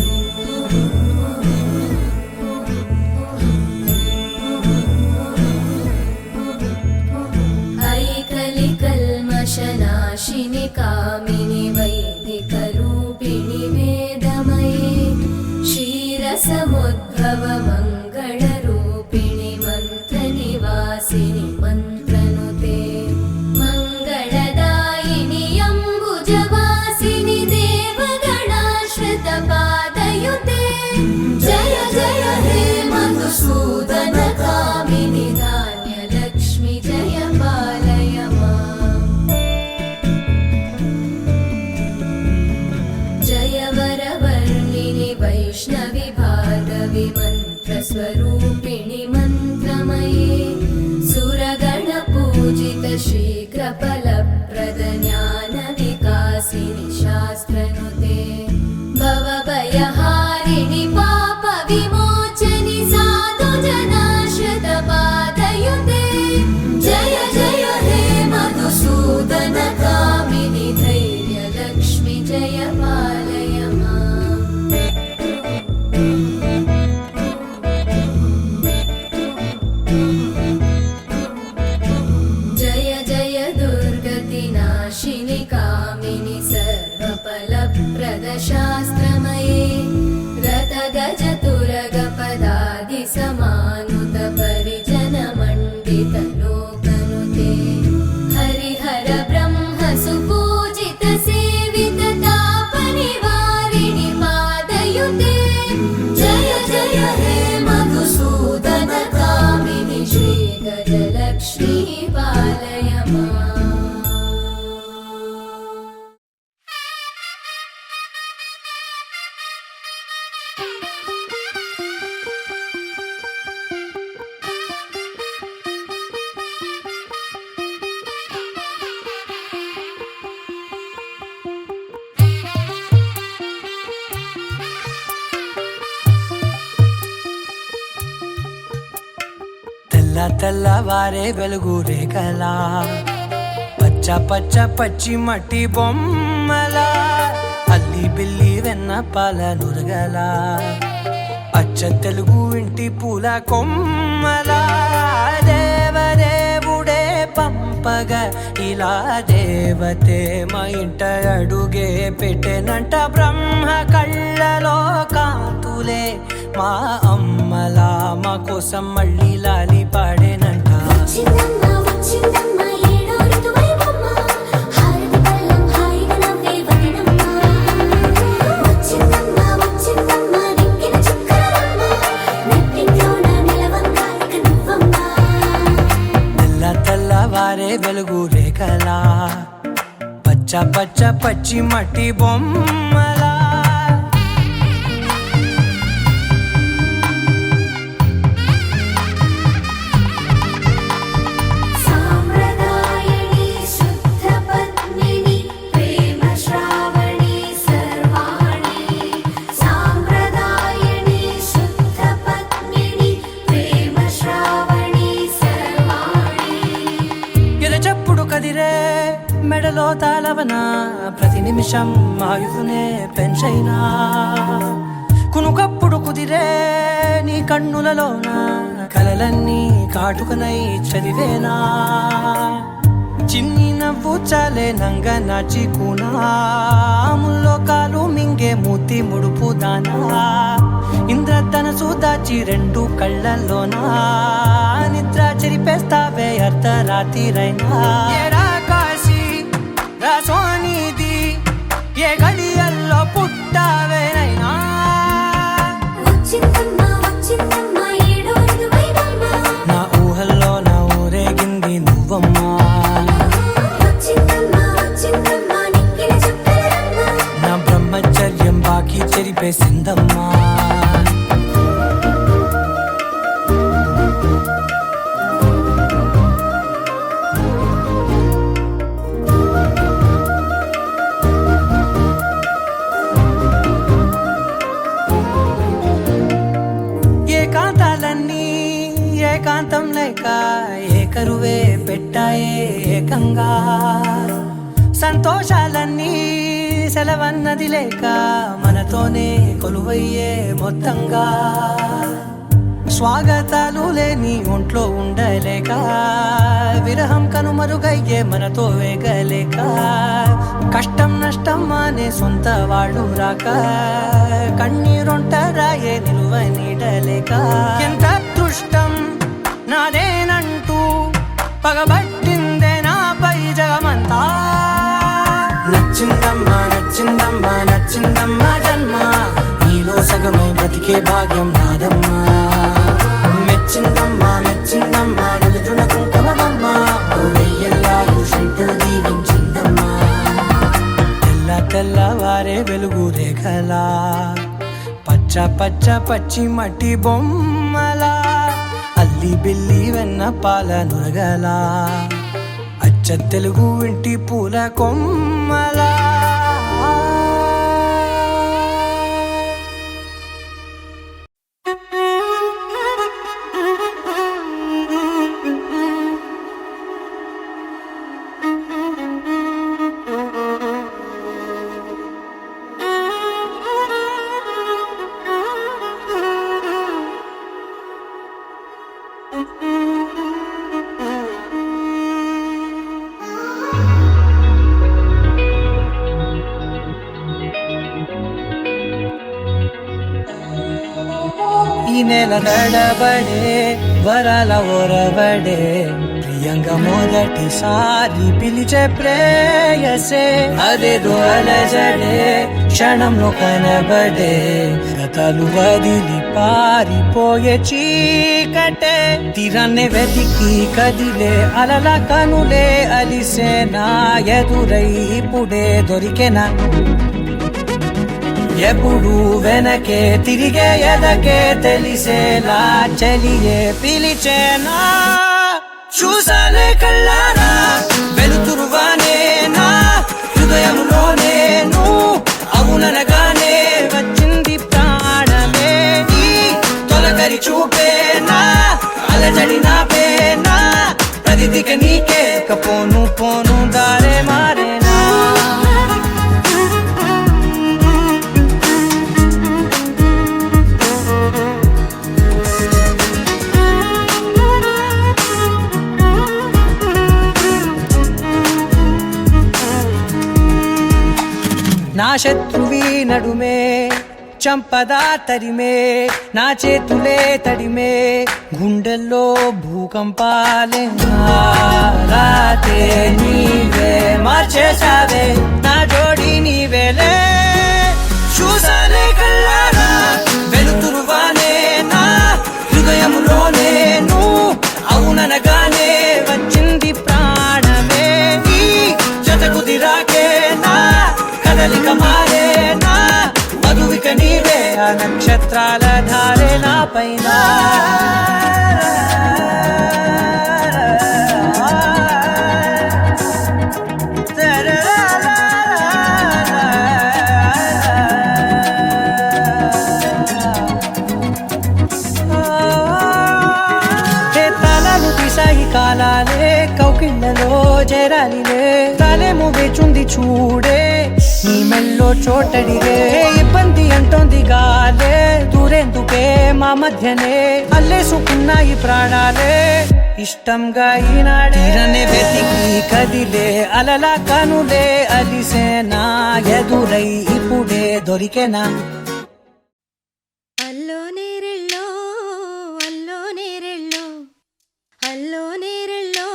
S6: ऐकलिकल्मषनाशिनि कामिनि वैदिकरूपिणि वेदमये क्षीरसमुद्भव मङ्गलरूपिणि मन्त्रनिवासिनि मन्त्रनुते मङ्गलदायिनि अम्बुजवासिनि देवगणाश्रितपादयुते जय जय हे मधुसूदन कामिनि धान्यलक्ष्मि जय पालय माम् जय वरवर्णिनि वैष्णवि भार्गवि मन्त्रस्वरूपिणि मन्त्रमये सुरगणपूजित शीघ्रफलप्रद ज्ञानविकासिनि शास्त्रनुते भवभयहारिणि पापविमोचनि साधुजनाश्रितपादयुते जय जय हे मधुसूदन कामिनि धैर्यलक्ष्मि जय पालय माम् जय जय दुर्गतिनाशिनि कामिनि सर्वफलप्रदशास्त्रमये रतगजतुरगपदादिसमानुत परिजनमण्डितलोकनुते हरिहर ब्रह्म सुपूजित सेवित तापनिवारिणि पादयुते जय जय हे मधुसूदन कामिनि श्रीगजलक्ष्मी पालय माम्
S10: తెల్ల తెల్లవారే వెలుగు రేఖలా పచ్చ పచ్చ పచ్చి మట్టి బొమ్మల అల్లి బిల్లి వెన్న పాల నురగల అచ్చ తెలుగు ఇంటి పూల కొమ్మల దేవదేవుడే పంపగా ఇలా దేవతే మా ఇంట అడుగే పెట్టెనంట బ్రహ్మ కళ్ళలో కాంతులే మా అమ్మలా మా కోసం మళ్ళీ లాలి పాడేనంట
S6: వచ్చిందమ్మ వచ్చిందమ్మ ఏడో ఋతువైవమ్మ హారతి పళ్ళం హాయిగా నవ్వే వదినమ్మ వచ్చిందమ్మ వచ్చిందమ్మ నెక్కిన చుక్కలమ్మ నెట్టింట్లోన నిలవంగా ఇక నువ్వమ్మ
S10: తెల్ల తెల్లవారే వెలుగు రేఖలా పచ్చ పచ్చ పచ్చి మట్టి బొమ్మలా గుండెలో తాళవన ప్రతి నిమిషం ఆయుధునే పెంచైనా కునుకప్పుడు కుదిరే నీ కన్నులలోన కలలన్నీ కాటుకనై చదివేనా చిన్ని నవ్వు చాలే నంగ నాచి కూనాముల్లో కాలు మింగే మూతి ముడుపు దానా ఇంద్రధనసు దాచి రెండు కళ్ళల్లోనా నిద్ర చెరిపేస్తావే అర్ధరాత్రిరైనా ఏరా కాశీ రా సోనిది ఏ గడియల్లో పుట్టావేనైనా
S2: వచ్చిందమ్మా వచ్చిందమ్మా ఏడో ఋతువైవమ్మా
S10: నా ఊహల్లో నా ఊరేగింది నువ్వమ్మా
S2: వచ్చిందమ్మా వచ్చిందమ్మా నిక్కిన చుక్కలమ్మా
S10: నా బ్రహ్మచర్యం బాకీ చెరిపేసిందమ్మా ఏకాంతాలన్నీ ఏకాంతం లేక ఏకరువే పెట్టాయే ఏకంగా సంతోషాలన్నీ సెలవన్నది లేక మనతోనే కొలువయ్యే మొత్తంగా స్వాగతాలు లేని ఒంట్లో ఉండలేక విరహం కనుమరుగయ్యే మనతో వేగలేక కష్టం నష్టం అనే సొంత వాళ్ళు రాక కన్నీరొంటరాయే నిలువ నీడలేక ఎంత అదృష్టం నాదేనంటూ పగబట్టిందే నాపై జగమంతా నచ్చిందమ్మా నచ్చిందమ్మా నచ్చిందమ్మా జన్మ నీలో సగమై బ్రతికే భాగ్యం నాదమ్మా మెచ్చిందమ్మా మెచ్చిందమ్మా నిలుచున కుంకుమమ్మా వెయ్యల్లాలు శంకులు దీవించిందమ్మా తెల్ల తెల్లవారే వెలుగు రేఖలా పచ్చ పచ్చ పచ్చి మట్టి బొమ్మలా అల్లి బిల్లి వెన్న పాల నురగలా అచ్చ తెలుగు ఇంటి పూల కొమ్మలా ఈ నెల నడబడే వరాల ఓరబడే ప్రియంగా మొదటిసారి పిలిచే ప్రేయసే అదేదో అలజడే క్షణంలో కనబడే గతాలు వదిలి పారిపోయే చీకటే తీరాన్ని వెతికి కదిలే అలల కనులే అలిసే నా ఎదురై ఇప్పుడే దొరికెనా ఎప్పుడు వెనకే తిరిగే ఎదకే తెలిసేలా చలియే పిలిచేనా చూసానే కళ్ళారా వెలుతురువానే నా హృదయంలోనే నువ్వు అవుననగానే వచ్చింది ప్రాణమే నీ తొలకరి చూపేనా అలజడి నాపేనా ప్రతిదిక నీకే పోను పోను దారే మారేనా నా శత్రువి నడుమే చంపదా తరిమే నా చేతులే తడిమే గుండెల్లో భూకంపాలే రాతే నీవే మార్చేసావే నా జోడి నీవేలే చూసానే కళ్ళారా వెలుతురువానే నా హృదయంలోనే నువ్వు అవుననగానే వచ్చింది ప్రాణమే నీ జత కుదిరాకే నా కదలిక మారేనా మధువిక నీవే ఆ నక్షత్రాల ధారే నా పైన కాలాలే కౌకిళ్ళలో చేరాలిలే తలే కాలము వేచుంది చూడే నీ మెల్లో చోటడిగే ఇబ్బంది అంటోంది గాలే దూరేందుకే మా మధ్యనే అల్లేసుకున్నాయి ప్రాణాలే ఇష్టంగా ఈనాడే తీరనే వెతికి కదిలే అలలా కనులే అలిసేనా ఎదురై ఇప్పుడే దొరికేనా
S2: అల్లో నేరెళ్ళో అల్లో నేరెళ్ళో అల్లో నేరెళ్ళో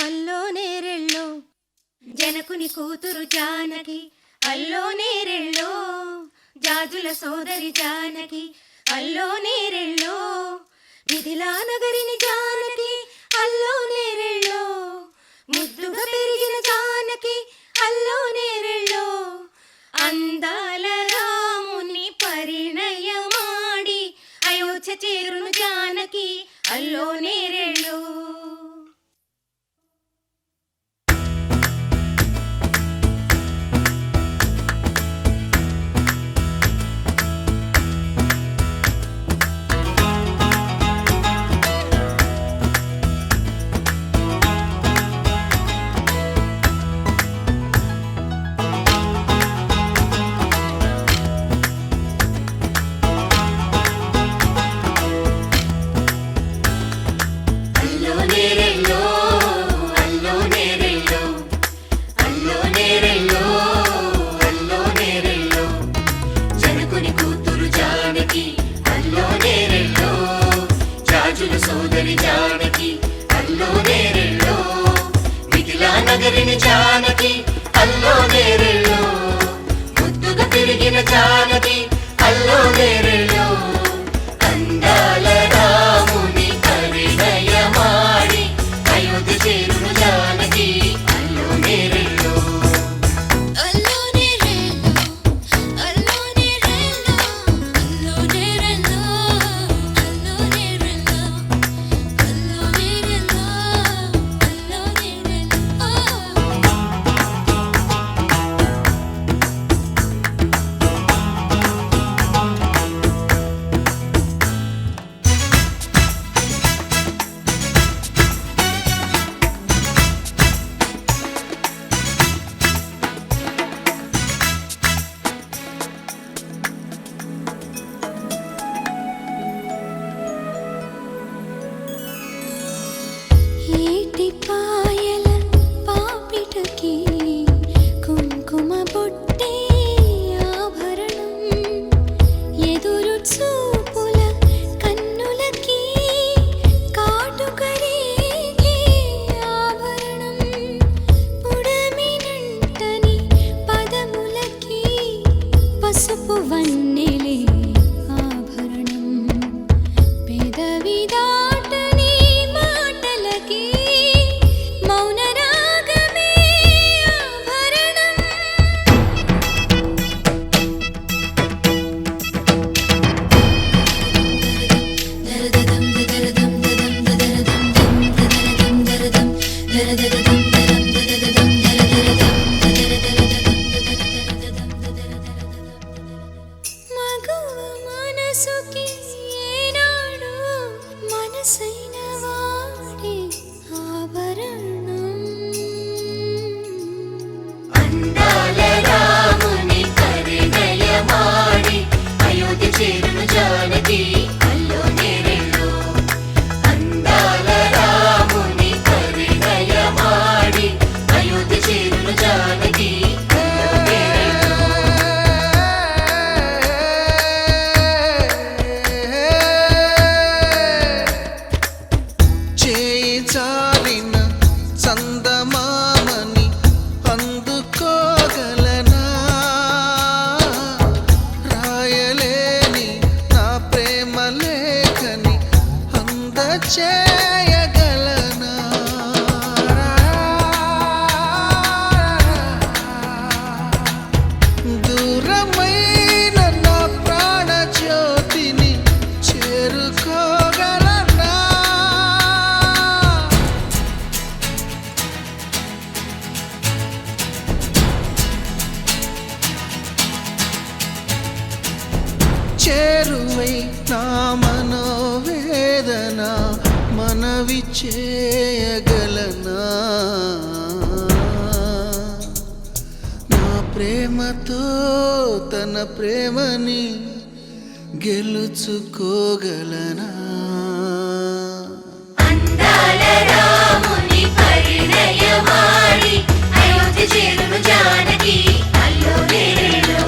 S2: అల్లో నేరెళ్ళో జనకుని కూతురు జానకి అల్లో నేరెళ్ళో జాజుల సోదరి జానకి అల్లో నేరెళ్ళో మిథిలా నగరిని జానకి అల్లో నేరెళ్ళో ముద్దుగా పెరిగిన జానకి అల్లో నేరెళ్ళో అందాల రాముని పరిణయమాడి అయోధ్య చేరును జానకి అల్లో నేరెళ్ళో
S1: సోదరి జానకి అల్లో నేరెళ్ళో మిథిలా నగరిని జానకి అల్లో నేరెళ్ళో ముద్దుగా పెరిగిన జానకి అల్లో నేరెళ్ళో అందాల రాముని పరిణయమాడి అయోధ్య చేరును జానకి అల్లో నేరెళ్ళో
S6: అల్లో నేరెళ్ళో అల్లో నేరెళ్ళో అల్లో నేరెళ్ళో అల్లో నేరెళ్ళో అల్లో నేరెళ్ళో అల్లో నేరెళ్ళో ఏటి పాయల పాపిటకి కుంకుమ బొట్టే ఆభరణం ఎదురు చూపుల కన్నులకి కాటుకరేగే ఆభరణం పుడమినంటని పదములకి పసుపు వన్నెలే ఆభరణం పెదవి దాటని మాటలకి మౌన రాగమే ఆభరణం దరదం దరదం దరదం దరదం దరదం దరదం దరదం దరదం మగువ మనసుకి ఏనాడు మనసైన వాడే ఆభరణం
S1: అందాల రాముని పరిణయమాడి అయోధ్య చేరును జానకి అల్లో నేరెళ్ళో అందాల రాముని పరిణయమాడి అయోధ్య చేరును జానకి అల్లో నేరెళ్ళో
S5: చేయి చాలిన చందమామని అందుకోగలనా రాయలేని నా ప్రేమ లేఖని అందచేయగలనా దూరమైన నా ప్రాణ జ్యోతిని చేరుకోగలనా చేరువై నా మనోవేదన మనవి చేయగలనా ప్రేమతో తన ప్రేమని గెలుచుకోగలనా?
S1: అందాల రాముని పరిణయమాడి అయోధ్య చేరును జానకి అల్లో నేరేలో.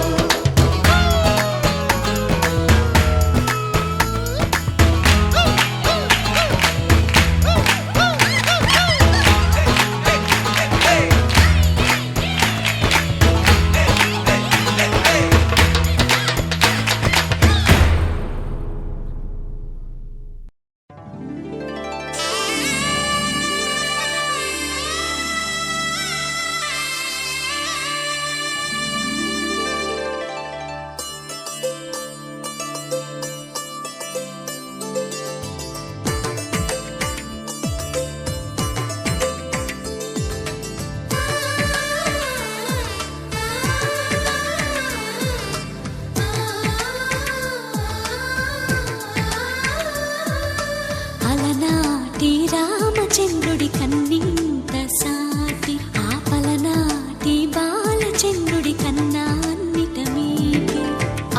S2: అలనాటి రామచంద్రుడి కన్నింత సాటి ఆపలనాటి బాలచంద్రుడి కన్నా అన్నిట మీటి.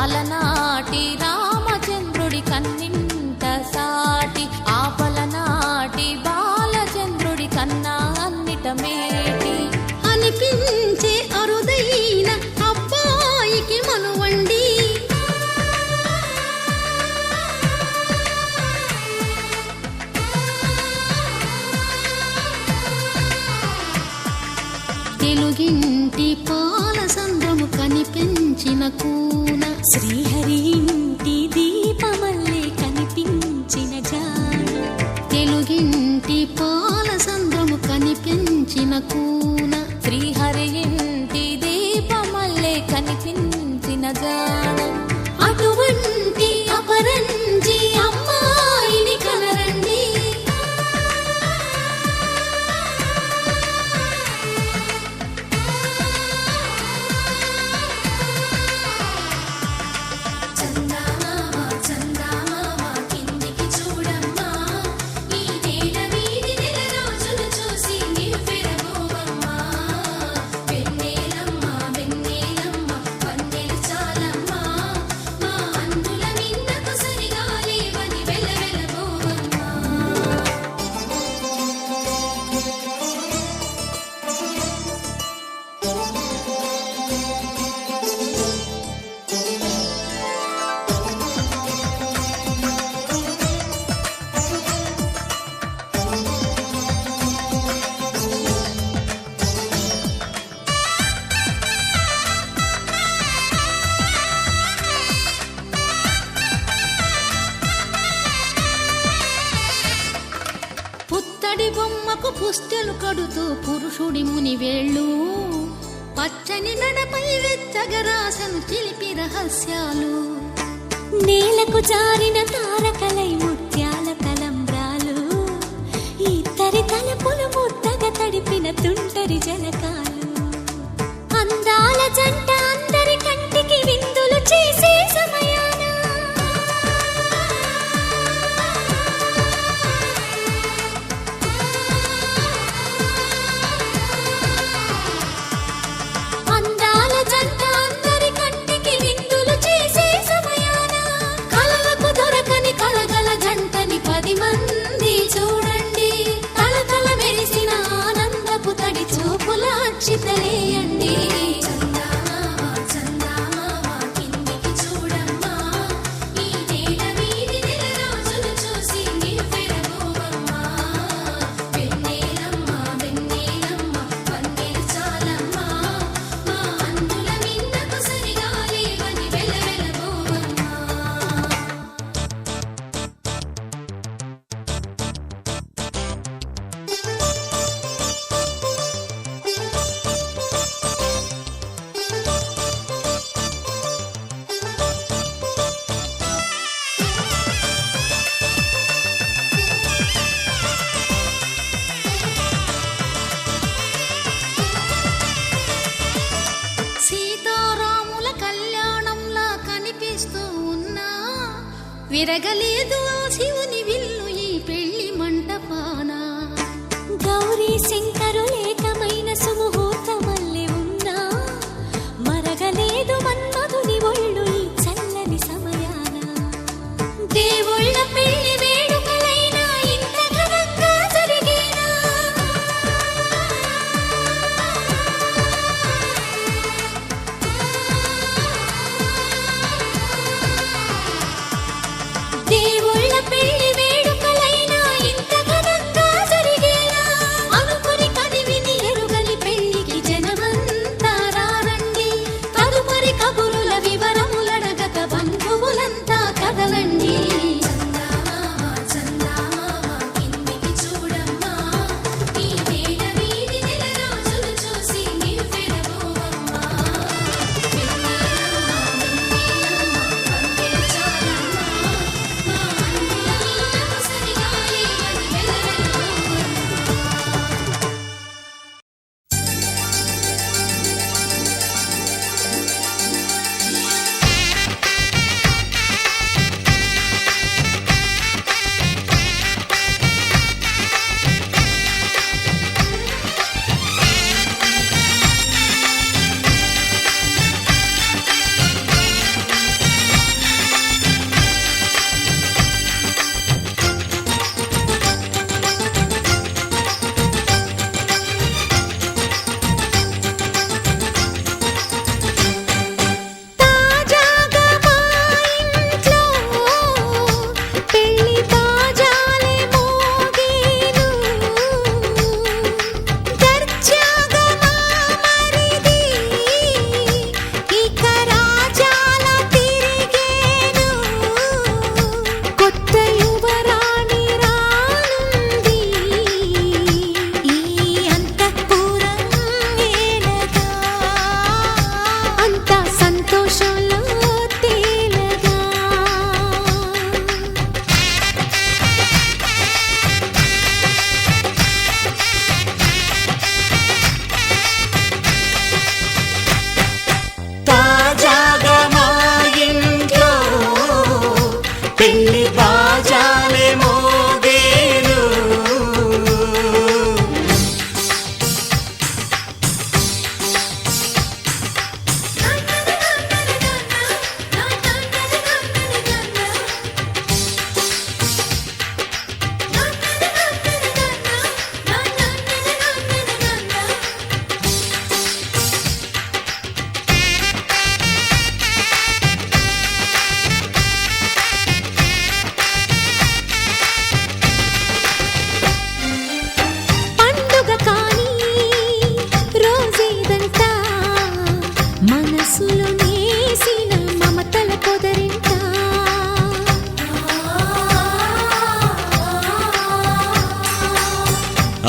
S4: అలనాటి రామచంద్రుడి కన్నింత సాటి ఆపలనాటి బాలచంద్రుడి కన్నా అన్నిట మేటి.
S2: అనిపించే అరుదైన అబ్బాయికి మనువండి తెలుగింటి పాల సంద్రము కనిపించిన కూన శ్రీహరి ఇంటి దీపమల్లే కనిపించిన జాడ. తెలుగింటి పాల సంద్రము కనిపించిన కూన
S4: శ్రీహరి ఇంటి దీపమల్లే కనిపించిన జాడ.
S2: అటువంటి అపరంజి అమ్మాయిని కనరండి. చందమామ చందమామ కిందికి చూడమ్మా, ఈ నేల వీధి నెల రోజులు చూసి నివ్వెరబోవమ్మా. వెన్నెలమ్మ వెన్నెలమ్మ వన్నెలు చాలమ్మా, మా అందుల మిన్నకు సరిగా లేవని వెలవెలబోవమ్మా. పుత్తడి బొమ్మకు పుస్తెలు కడుతూ పురుషుడి ముని వేళ్ళు, పచ్చని నడపై వెచ్చగరాసను చిలిపి రహస్యాలు. నేలకు జారిన తారకలై ముత్యాల తలంబ్రాలు, ఇద్దరి తలపులు ముద్దగా తడిపిన తుంటరి జలకాలు. అందాల జంట అందరి కంటికి విందులు చేసే సమయాన అందాల జంట అందరి కంటికి విందులు చేసే సమయాన కలలకు దొరకని కలగల జంటని 10 మంది చూడండి. తలతల మెరిసిన ఆనందపు తడి చూపుల అక్షితలేయండి. చందమామ చందమామ కిందికి చూడమ్మా, ఈ నేల వీధి నెల రోజులు చూసి నివ్వెరబోవమ్మా. వెన్నెలమ్మ వెన్నెలమ్మ వన్నెలు చాలమ్మా, మా అందుల మిన్నకు సరిగా లేవని వెలవెలబోవమ్మా. సీతారాముల కళ్యాణంలా కనిపిస్తూ ఉన్నా విరగలేదు ఆ శివుని విల్లు ఈ పెళ్లి మంటపాన. గౌరీ శంకరులేకమైన సుముహూర్తమల్లె ఉన్నా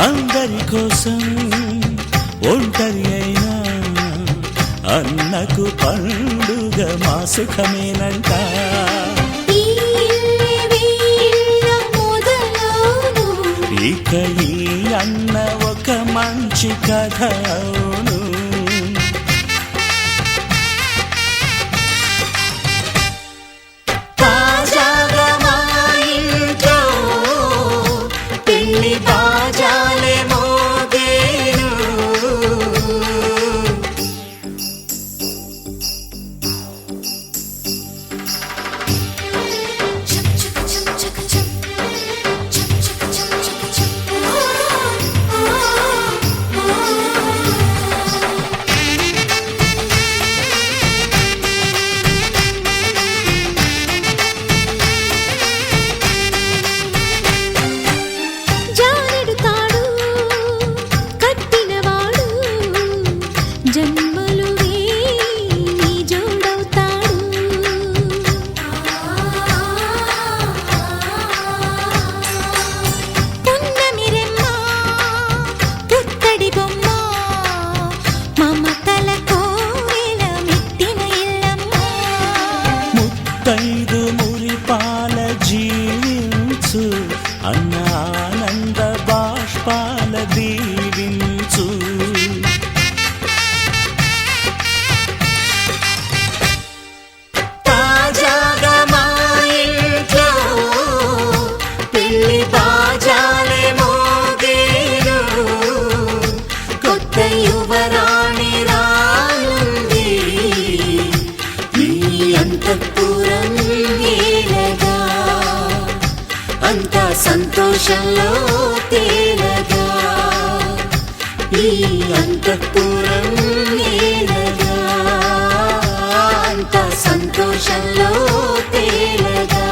S9: అందరి కోసం ఒంటరి అయినా అన్నకు పండుగ మా సుఖమేనంట. ఇక ఈ అన్న ఒక మంచి కథ అవును. తాజాగా మా ఇంట్లో పెళ్లి బాజాలే మోగేను.
S2: జానెడు తాడు కట్టినవాడు జన్మలు నీ జోడవుతాడు. పున్నమి రెమ్మ పుత్తడి బొమ్మ మమతల కోవెల మెట్టిన ఇల్లమ్మ.
S9: ముత్తైదు మురిపాల జీవించు అన్న ఆనంద బాష్పాల దీవించు. తాజాగా మా ఇంట్లో పెళ్లి బాజాలే మోగేను.
S2: కొత్త యువరాణి రానుంది ఈ అంతఃపురం ఏలగా. అంతా సంతోషంలో తేలగా ఈ అంతఃపురం ఏలగా. అంతా సంతోషంలో తేలగా.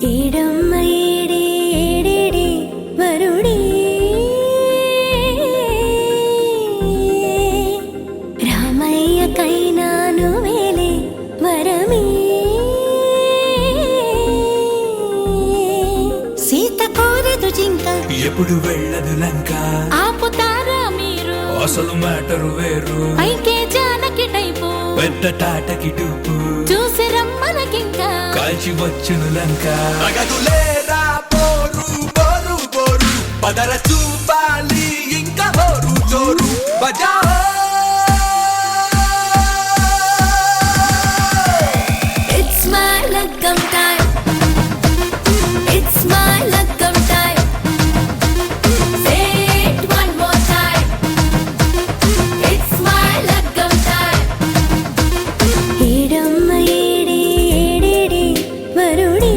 S2: ఏడమ్మ ఏడే ఏడేడే వరుడే రామయ్య కైనాను వేలే వరమే. సీత కోరదు జింక
S8: ఎప్పుడు వెళ్ళదు లంక,
S4: ఆపుతారా మీరు
S8: అసలు మ్యాటరు వేరు.
S4: పైకే జానకి టైపు
S8: పెద్ద టాటకి డూపు
S4: చూసి రమ్మనకింకా
S8: కాల్చి వచ్చును లంక. అగదులేరా పోరు బోరు బోరు పదర చూపాలి ఇంకా బోరు జోరు బజా.
S2: It's my లగ్గం time. It's my లగ్గం time. Say it one more time. It's my లగ్గం time. ఏడమ్మ ఏడే ఏడేడే వరుడే.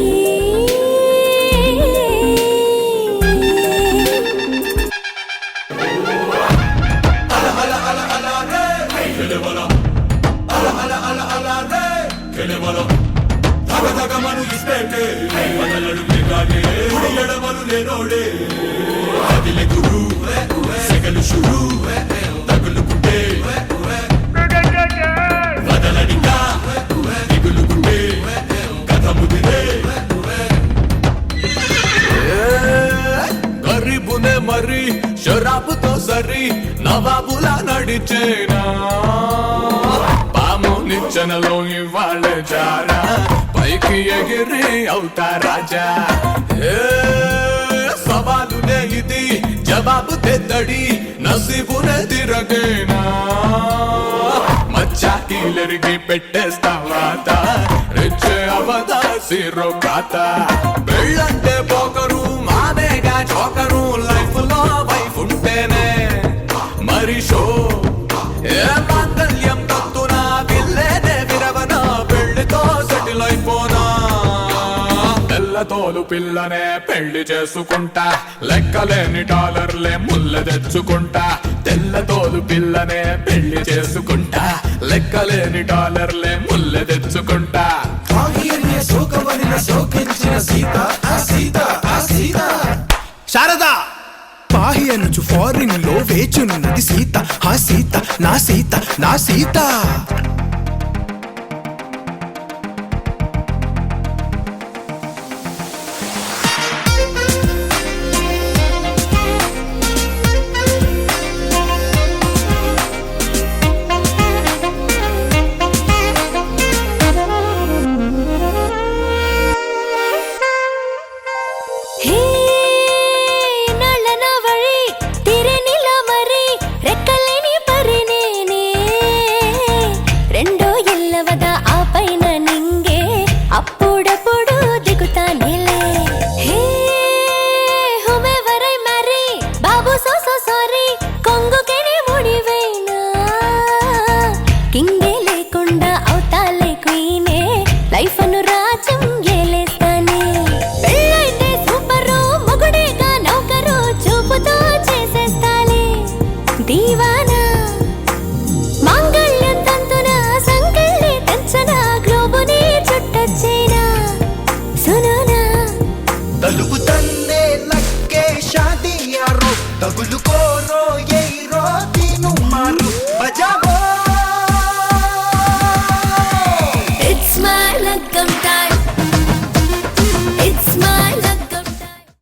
S8: గరీబునే మరి షరాబుతో సరి నవాబులా నడిచేనా. పాము నిచ్చెనలో ఇవాళ జారా పైకి ఎగిరి అవుతా రాజా. సవాలునే ఇది జవాబు తెద్దడి నసీబునే తిరగేనా. మచ్చాకిలరికి పెట్టేస్తావాత రిచ్చే అవదా సిరో కాత. పెళ్ళంటే పోకరు మానే
S11: నల్లతోలు పిల్లనే పెళ్లి చేసుకుంటా లెక్కలేని డాలర్లే ముల్ల తెచ్చుకుంటా తెల్లతోలు పిల్లనే పెళ్లి చేసుకుంటా లెక్కలేని డాలర్లే ముల్ల తెచ్చుకుంటా
S7: శారదా పాహి అనుచు ఫారిన్ లో వేచున్నది సీత, ఆ సీత నా సీత నా సీత.